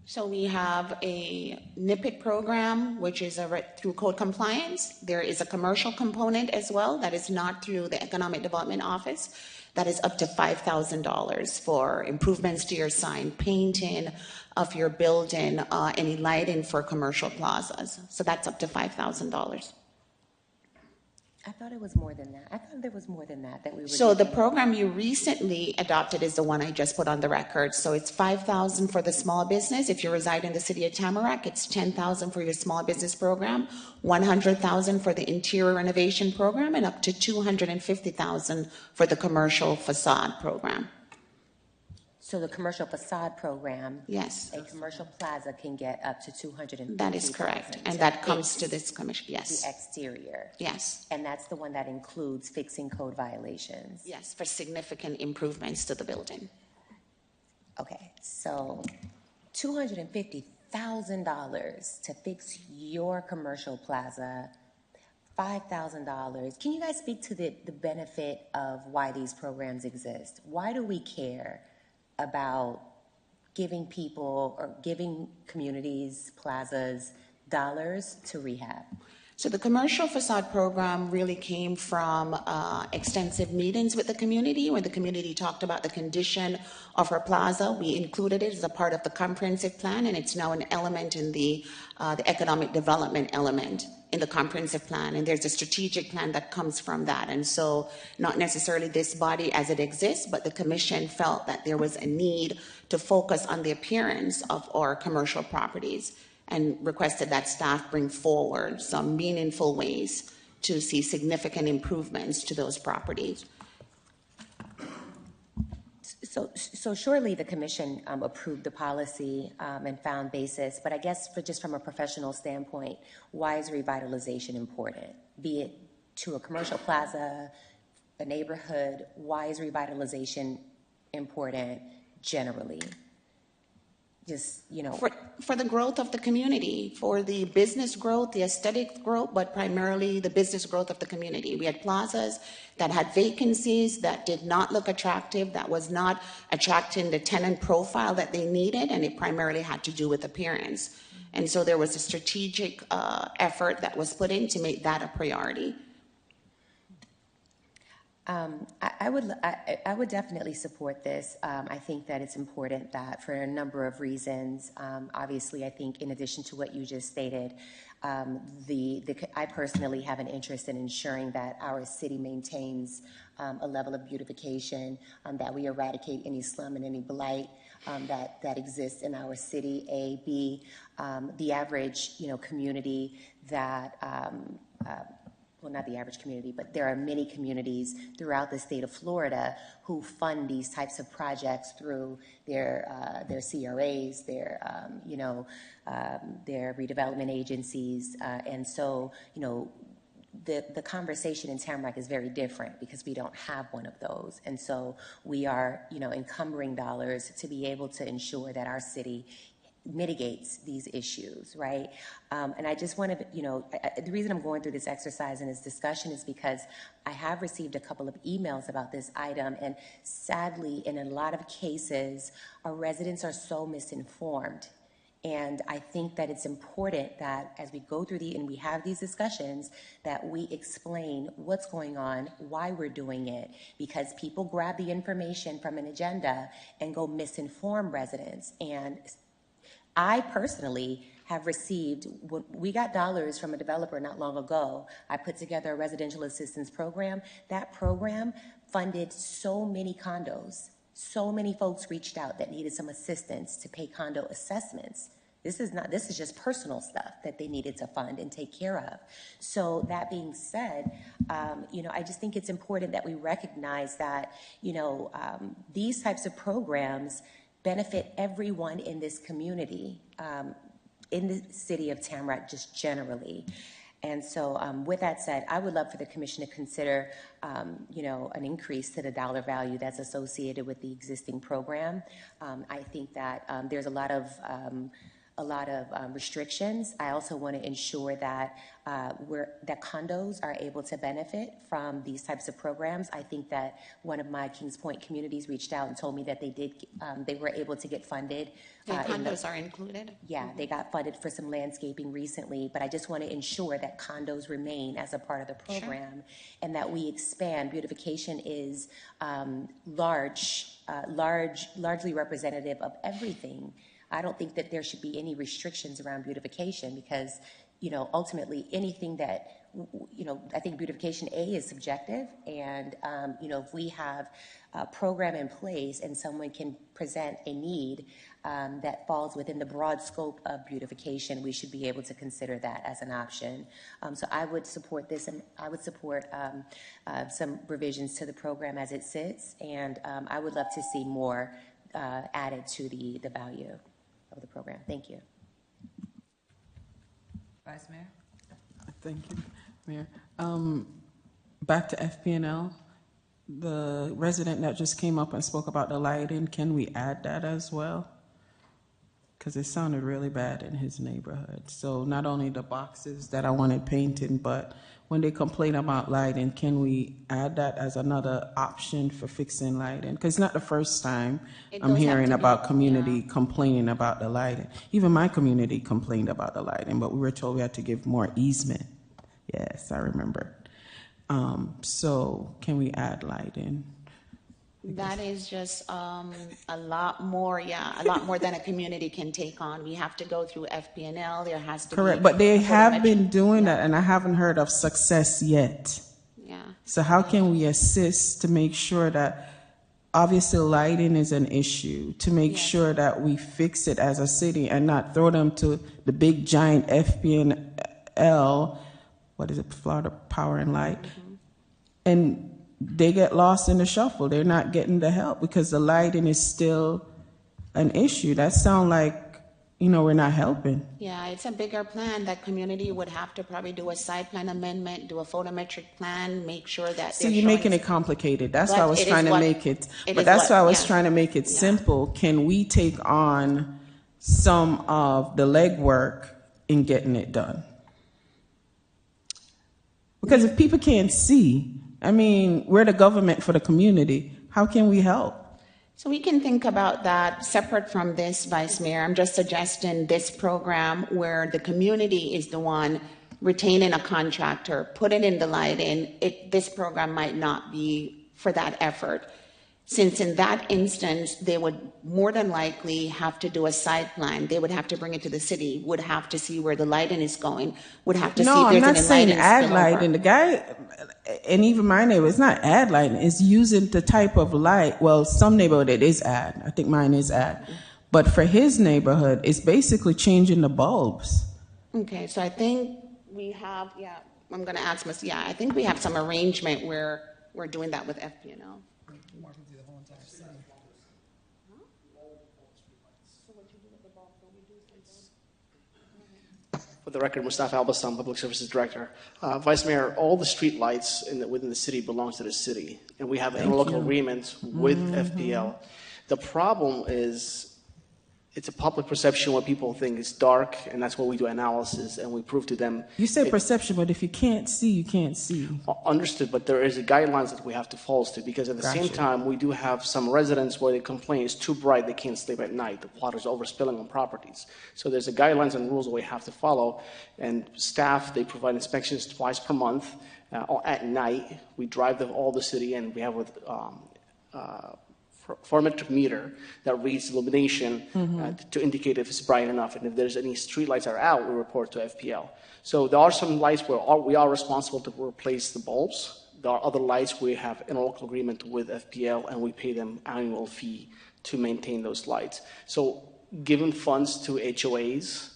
So we have a NIPIT program, which is through code compliance. There is a commercial component as well that is not through the Economic Development Office. That is up to $5,000 for improvements to your sign, painting of your building, any lighting for commercial plazas. So that's up to $5,000. I thought it was more than that. I thought there was more than that we were So the giving. program you recently adopted is the one I just put on the record. So it's $5,000 for the small business. If you reside in the city of Tamarac, it's $10,000 for your small business program, $100,000 for the interior renovation program, and up to $250,000 for the commercial facade program. So the commercial facade program, Yes. a commercial plaza can get up to 250,000. That is correct. And that comes to this commission, yes. The exterior. Yes. And that's the one that includes fixing code violations. Yes, for significant improvements to the building. Okay, so $250,000 to fix your commercial plaza, $5,000. Can you guys speak to the benefit of why these programs exist? Why do we care about giving people or giving communities, plazas, dollars to rehab? So the commercial facade program really came from extensive meetings with the community where the community talked about the condition of our plaza. We included it as a part of the comprehensive plan, and it's now an element in the economic development element in the comprehensive plan. And there's a strategic plan that comes from that. And so not necessarily this body as it exists, but the commission felt that there was a need to focus on the appearance of our commercial properties, and requested that staff bring forward some meaningful ways to see significant improvements to those properties. So surely the commission approved the policy and found basis, but I guess just from a professional standpoint, why is revitalization important? Be it to a commercial plaza, a neighborhood, why is revitalization important generally? Just, you know. For the growth of the community, for the business growth, the aesthetic growth, but primarily the business growth of the community. We had plazas that had vacancies that did not look attractive, that was not attracting the tenant profile that they needed, and it primarily had to do with appearance. And so there was a strategic effort that was put in to make that a priority. I would definitely support this. I think that it's important that for a number of reasons. Obviously, I think in addition to what you just stated, I personally have an interest in ensuring that our city maintains a level of beautification, that we eradicate any slum and any blight that exists in our city. The average community that well, not the average community, but there are many communities throughout the state of Florida who fund these types of projects through their CRAs, their redevelopment agencies, and so the conversation in Tamarac is very different because we don't have one of those, and so we are encumbering dollars to be able to ensure that our city mitigates these issues, right? And I just want to, the reason I'm going through this exercise and this discussion is because I have received a couple of emails about this item, and sadly, in a lot of cases, our residents are so misinformed. And I think that it's important that as we go through and we have these discussions, that we explain what's going on, why we're doing it, because people grab the information from an agenda and go misinform residents. And I personally have received, we got dollars from a developer not long ago. I put together a residential assistance program. That program funded so many condos. So many folks reached out that needed some assistance to pay condo assessments. This is just personal stuff that they needed to fund and take care of. So that being said, I just think it's important that we recognize that, these types of programs benefit everyone in this community, in the city of Tamarac, just generally. And so with that said, I would love for the commission to consider, an increase to the dollar value that's associated with the existing program. I think that there's a lot of restrictions. I also want to ensure that that condos are able to benefit from these types of programs. I think that one of my Kings Point communities reached out and told me that they were able to get funded. Condos are included? Yeah, they got funded for some landscaping recently, but I just want to ensure that condos remain as a part of the program. Sure. And that we expand. Beautification is largely representative of everything. I don't think that there should be any restrictions around beautification because, ultimately anything that, I think beautification is subjective. And, if we have a program in place and someone can present a need that falls within the broad scope of beautification, we should be able to consider that as an option. So I would support this, and I would support some revisions to the program as it sits. And I would love to see more added to the value of the program. Thank you. Vice Mayor? Thank you, Mayor. Back to FPNL, the resident that just came up and spoke about the lighting, can we add that as well? Because it sounded really bad in his neighborhood. So not only the boxes that I wanted painted, but when they complain about lighting, can we add that as another option for fixing lighting? Because it's not the first time I'm hearing about community complaining about the lighting. Even my community complained about the lighting, but we were told we had to give more easement. Yes, I remember. So can we add lighting? That is just a lot more, a lot more than a community can take on. We have to go through FPNL. There has to Correct, be but they have been doing that, and I haven't heard of success yet. Yeah. So how can we assist to make sure that, obviously lighting is an issue, to make sure that we fix it as a city and not throw them to the big giant FPNL, what is it, Florida Power and Light, and they get lost in the shuffle. They're not getting the help because the lighting is still an issue. That sounds like, we're not helping. Yeah, it's a bigger plan. That community would have to probably do a site plan amendment, do a photometric plan, make sure that So you're making it complicated. That's why I was trying to make it, trying to make it simple. Can we take on some of the legwork in getting it done? Because if people can't see, we're the government for the community. How can we help? So we can think about that separate from this, Vice Mayor. I'm just suggesting this program where the community is the one retaining a contractor, putting in the lighting. This program might not be for that effort. Since in that instance, they would more than likely have to do a site plan. They would have to bring it to the city, would have to see where the lighting is going, would have to see if there's any lighting. No, I'm not saying add lighting. The guy, and even my neighbor, it's not add lighting. It's using the type of light. Well, some neighborhood it is add. I think mine is add. But for his neighborhood, it's basically changing the bulbs. Okay, so I think we have, I'm going to ask Ms. I think we have some arrangement where we're doing that with FPNL. For the record, Mustafa Albasam, Public Services Director. Vice Mayor, all the street lights within the city belongs to the city, and we have interlocal agreements with FPL. The problem is it's a public perception where people think it's dark, and that's where we do analysis, and we prove to them. You say perception, but if you can't see, you can't see. Understood, but there is a guidelines that we have to follow to, because at the same time, we do have some residents where they complain it's too bright, they can't sleep at night, the water's overspilling on properties. So there's a guidelines and rules that we have to follow, and staff, they provide inspections twice per month. At night, we drive all the city, and we have with photometric meter that reads illumination to indicate if it's bright enough, and if there's any street lights are out, we report to FPL. So there are some lights where we are responsible to replace the bulbs. There are other lights we have interlocal agreement with FPL, and we pay them annual fee to maintain those lights. So giving funds to HOAs,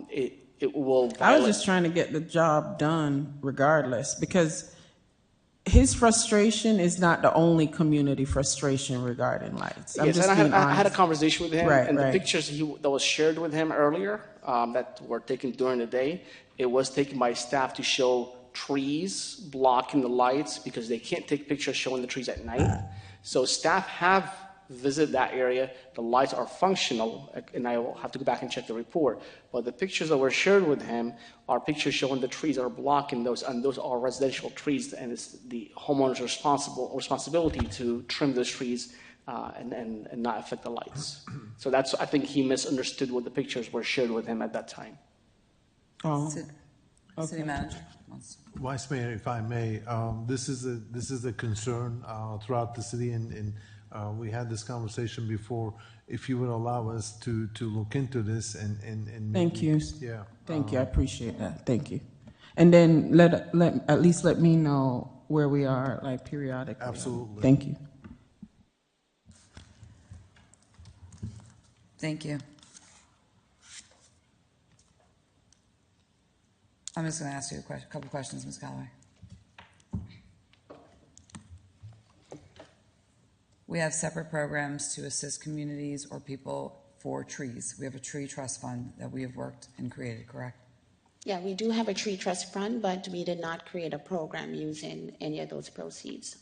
it will violate. I was just trying to get the job done regardless, because his frustration is not the only community frustration regarding lights. Yes, and I had a conversation with him, the pictures that was shared with him earlier that were taken during the day, it was taken by staff to show trees blocking the lights because they can't take pictures showing the trees at night. So staff have visited that area. The lights are functional, and I will have to go back and check the report. But the pictures that were shared with him are pictures showing the trees are blocking those, and those are residential trees, and it's the homeowner's responsibility to trim those trees and not affect the lights. So that's, I think he misunderstood what the pictures were shared with him at that time. City Manager. Vice Mayor, if I may, this is a concern throughout the city, and we had this conversation before. If you would allow us to look into this and thank you. Yeah. Thank you. I appreciate that. Thank you. And then at least let me know where we are, like periodically. Absolutely. Thank you. Thank you. I'm just going to ask you a couple questions, Ms. Calloway. we have separate programs to assist communities or people for trees. We have a tree trust fund that we have worked and created, correct? Yeah, we do have a tree trust fund, but we did not create a program using any of those proceeds.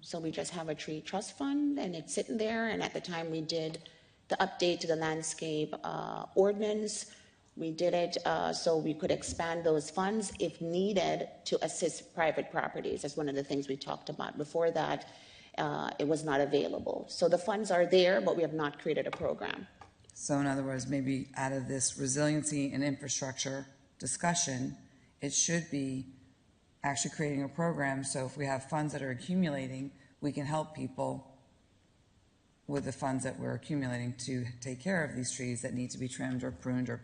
So we just have a tree trust fund, and it's sitting there. And at the time we did the update to the landscape ordinance, we did it so we could expand those funds if needed to assist private properties. That's one of the things we talked about. Before that, it was not available. So the funds are there, but we have not created a program. So in other words, maybe out of this resiliency and infrastructure discussion, it should be actually creating a program. So if we have funds that are accumulating, we can help people with the funds that we're accumulating to take care of these trees that need to be trimmed or pruned or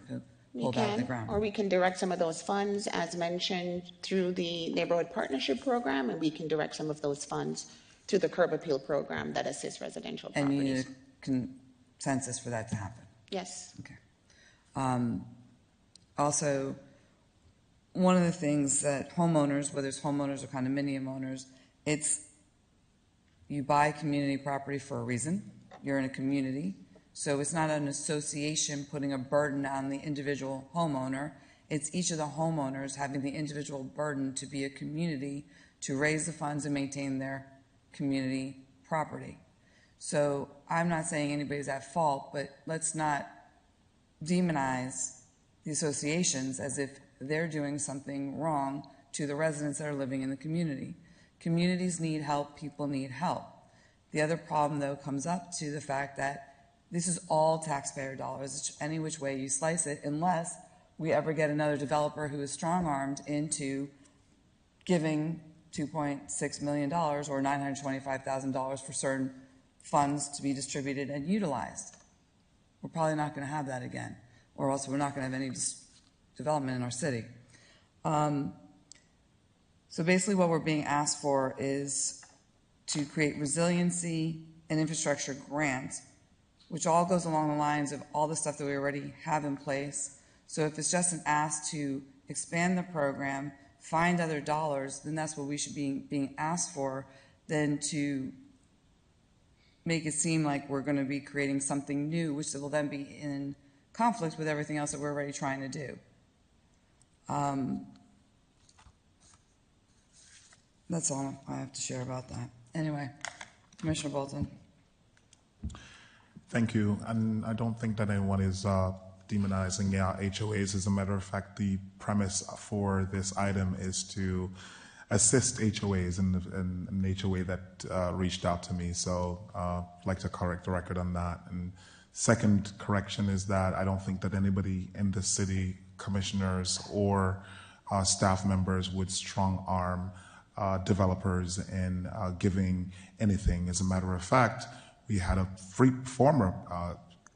pulled out of the ground. Or we can direct some of those funds, as mentioned, through the Neighborhood Partnership Program, and we can direct some of those funds through the Curb Appeal Program that assists residential And properties. you need a consensus for that to happen. Yes. Okay. Also, one of the things that homeowners, whether it's homeowners or condominium owners, it's you buy community property for a reason. You're in a community. So it's not an association putting a burden on the individual homeowner. It's each of the homeowners having the individual burden to be a community to raise the funds and maintain their community property. So I'm not saying anybody's at fault, but let's not demonize the associations as if they're doing something wrong to the residents that are living in the community. Communities need help, people need help. The other problem, though, comes up to the fact that this is all taxpayer dollars, it's any which way you slice it, unless we ever get another developer who is strong-armed into giving $2.6 million or $925,000 for certain funds to be distributed and utilized. We're probably not going to have that again, or else we're not going to have any development in our city. So basically what we're being asked for is to create resiliency and infrastructure grants, which all goes along the lines of all the stuff that we already have in place. So if it's just an ask to expand the program, find other dollars, then that's what we should be being asked for, than to make it seem like we're going to be creating something new, which will then be in conflict with everything else that we're already trying to do. That's all I have to share about that. Anyway, Commissioner Bolton. Thank you. And I don't think that anyone is demonizing HOAs. As a matter of fact, the premise for this item is to assist HOAs in an HOA that reached out to me. So I'd like to correct the record on that. And second correction is that I don't think that anybody in the city, commissioners or staff members, would strong arm developers in giving anything. As a matter of fact, we had a former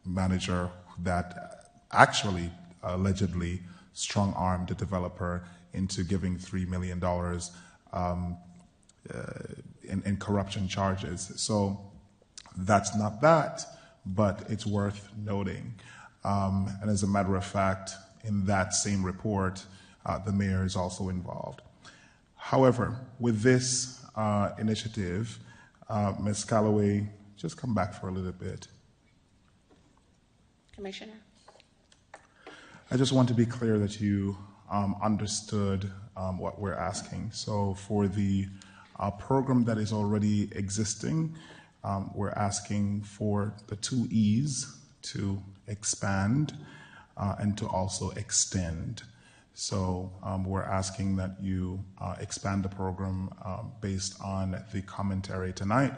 manager that actually allegedly strong-armed a developer into giving $3 million in corruption charges. So that's not that, but it's worth noting. And as a matter of fact, in that same report, the mayor is also involved. However, with this initiative, Ms. Calloway, just come back for a little bit. Commissioner? I just want to be clear that you understood what we're asking. So for the program that is already existing, we're asking for the 2 E's to expand and to also extend. So we're asking that you expand the program based on the commentary tonight,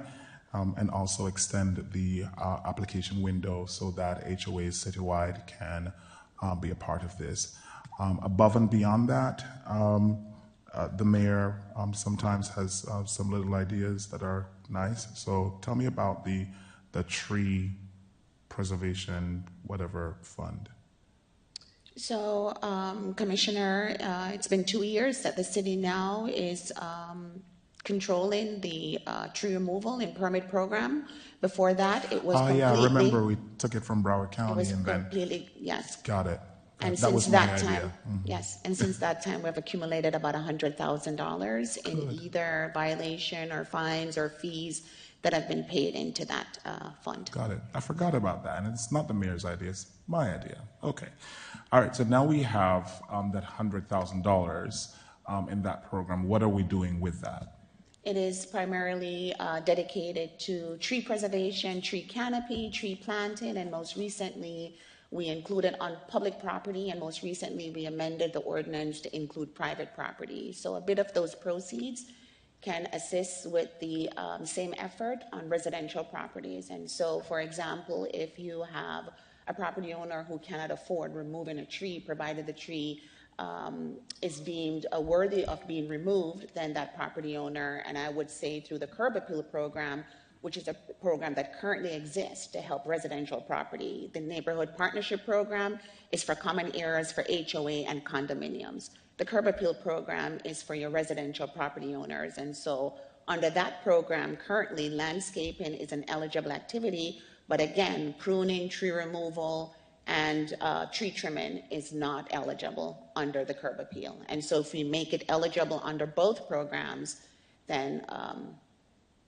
and also extend the application window so that HOAs citywide can be a part of this. Above and beyond that, the mayor sometimes has some little ideas that are nice. So tell me about the tree preservation, whatever fund. So, Commissioner, it's been 2 years that the city now is controlling the tree removal and permit program. Before that, it was completely... yeah, I remember we took it from Broward County It was and then... completely, yes. Got it. And that was since my that idea. time, yes, and since that time, we've accumulated about $100,000 in either violation or fines or fees that have been paid into that fund. Got it. I forgot about that, and it's not the mayor's idea; it's my idea. Okay. All right. So now we have that $100,000 in that program. What are we doing with that? It is primarily dedicated to tree preservation, tree canopy, tree planting, and most recently we included on public property, and most recently we amended the ordinance to include private property. So a bit of those proceeds can assist with the same effort on residential properties. And so, for example, if you have a property owner who cannot afford removing a tree, provided the tree is deemed worthy of being removed, then that property owner, and I would say through the curb appeal program, which is a program that currently exists to help residential property. The neighborhood partnership program is for common areas for HOA and condominiums. The curb appeal program is for your residential property owners. And so under that program, currently landscaping is an eligible activity, but again, pruning, tree removal, and tree trimming is not eligible under the curb appeal. And so if we make it eligible under both programs, then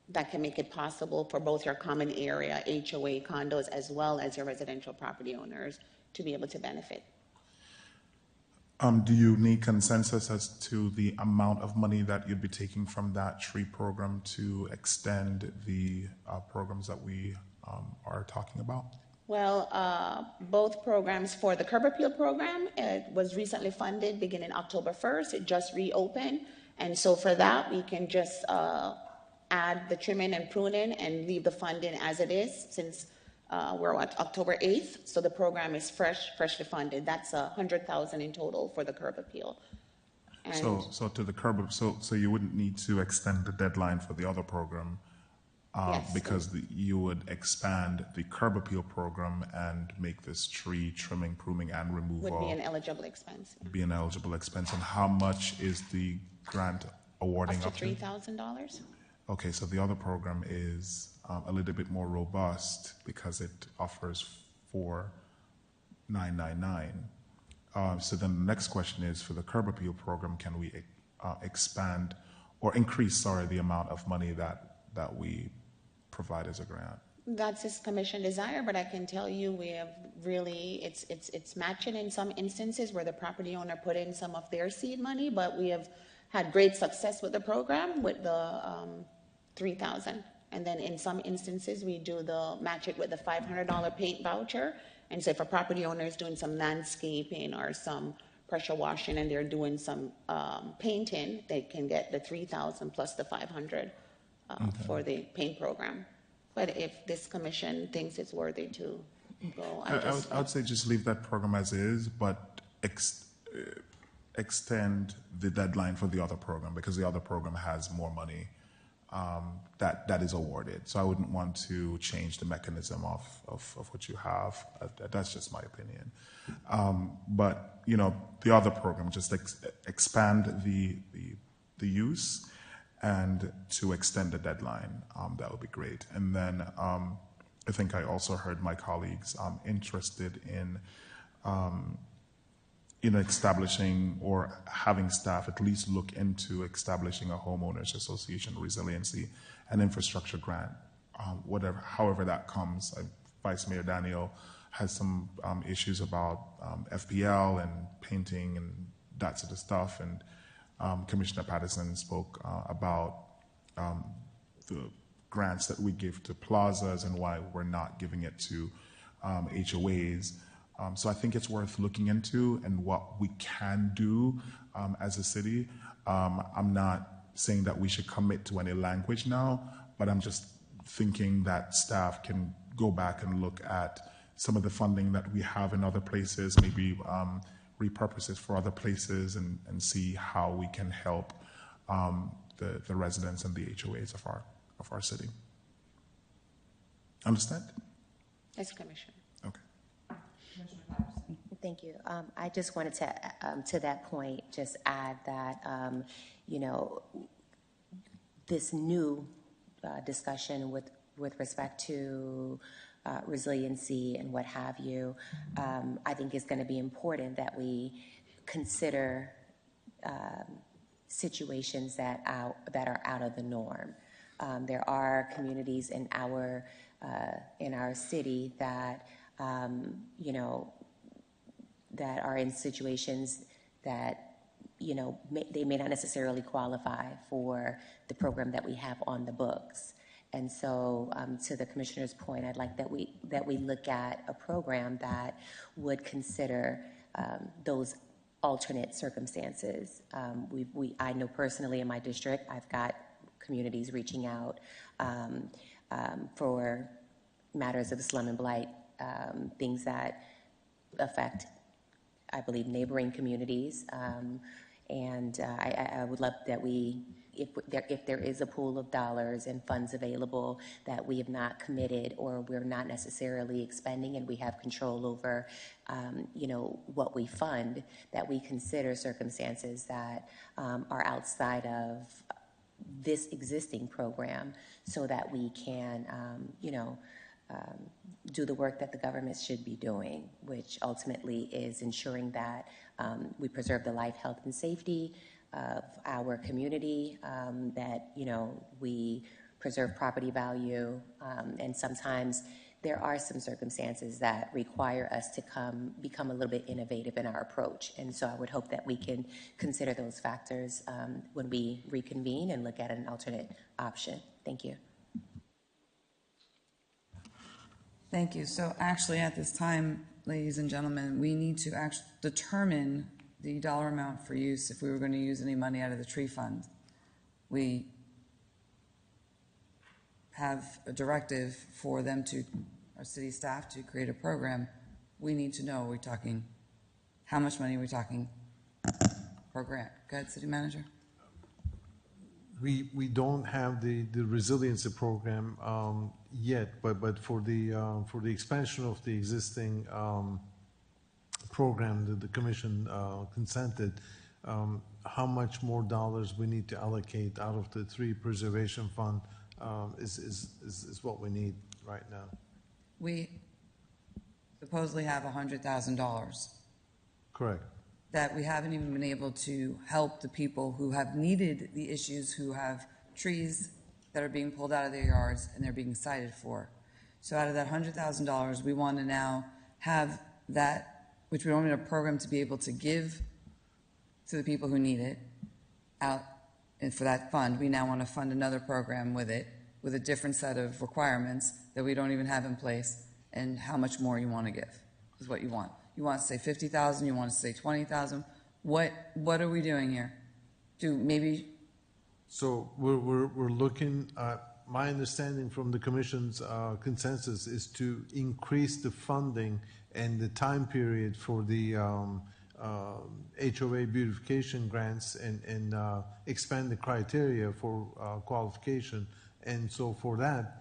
that can make it possible for both your common area, HOA, condos, as well as your residential property owners to be able to benefit. Do you need consensus as to the amount of money that you'd be taking from that tree program to extend the programs that we are talking about? Well, both programs for the curb appeal program, it was recently funded beginning October 1st. It just reopened. And so for that, we can just add the trimming and pruning and leave the funding as it is, since we're at October 8th. So the program is freshly funded. That's $100,000 in total for the curb appeal. And So to the curb, so you wouldn't need to extend the deadline for the other program yes, because you would expand the curb appeal program and make this tree trimming, pruning, and removal would be an eligible expense. Yeah. Be an eligible expense. And how much is the grant awarding Up up to to? $3,000. Okay, so the other program is a little bit more robust because it offers $4,999. So then the next question is, for the curb appeal program, can we expand or increase, the amount of money that we provide as a grant? That's his commission desire, but I can tell you we have really, it's matching in some instances where the property owner put in some of their seed money, but we have had great success with the program with the $3,000. And then in some instances, we do the match it with the $500 paint voucher. And so if a property owner is doing some landscaping or some pressure washing and they're doing some painting, they can get the $3,000 plus the $500 for the paint program. But if this commission thinks it's worthy to go, I would say just leave that program as is, but extend the deadline for the other program, because the other program has more money that is awarded. So I wouldn't want to change the mechanism of what you have. That's just my opinion. But the other program, just expand the use and to extend the deadline. That would be great. And then I think I also heard my colleagues interested in establishing or having staff at least look into establishing a homeowners association resiliency and infrastructure grant, however that comes. Vice Mayor Daniel has some issues about FPL and painting and that sort of stuff, and Commissioner Patterson spoke about the grants that we give to plazas and why we're not giving it to HOAs. So I think it's worth looking into and what we can do as a city. I'm not saying that we should commit to any language now, but I'm just thinking that staff can go back and look at some of the funding that we have in other places, maybe repurpose it for other places and see how we can help the residents and the HOAs of our city. Understand? Yes, Commissioner. Thank you. I just wanted to that point, just add that, this new discussion with respect to resiliency and what have you, I think it's going to be important that we consider situations that are out of the norm. There are communities in our city that that are in situations that they may not necessarily qualify for the program that we have on the books. And so, to the commissioner's point, I'd like that we look at a program that would consider those alternate circumstances. I know personally in my district, I've got communities reaching out for matters of slum and blight, things that affect, I believe, neighboring communities. And I would love that if there is a pool of dollars and funds available that we have not committed or we're not necessarily expending and we have control over, what we fund, that we consider circumstances that are outside of this existing program so that we can, do the work that the government should be doing, which ultimately is ensuring that we preserve the life, health, and safety of our community, that, we preserve property value, and sometimes there are some circumstances that require us to become a little bit innovative in our approach. And so I would hope that we can consider those factors when we reconvene and look at an alternate option. Thank you. Thank you. So actually at this time, ladies and gentlemen, we need to actually determine the dollar amount for use if we were going to use any money out of the tree fund. We have a directive for them our city staff to create a program. We need to know, are we talking, how much money are we talking per grant? Go ahead, City Manager. We don't have the resiliency program yet, but for the expansion of the existing program that the commission consented, how much more dollars we need to allocate out of the tree preservation fund is what we need right now. We supposedly have $100,000. Correct. That we haven't even been able to help the people who have needed the issues, who have trees that are being pulled out of their yards and they're being cited for. So out of that $100,000, we want to now have that, which we don't need a program to be able to give to the people who need it out, and for that fund, we now want to fund another program with it, with a different set of requirements that we don't even have in place, and how much more you want to give is what you want. You want to say 50,000, you want to say 20,000. What are we doing here? So we're looking at, my understanding from the commission's consensus is to increase the funding and the time period for the HOA beautification grants and expand the criteria for qualification. And so for that,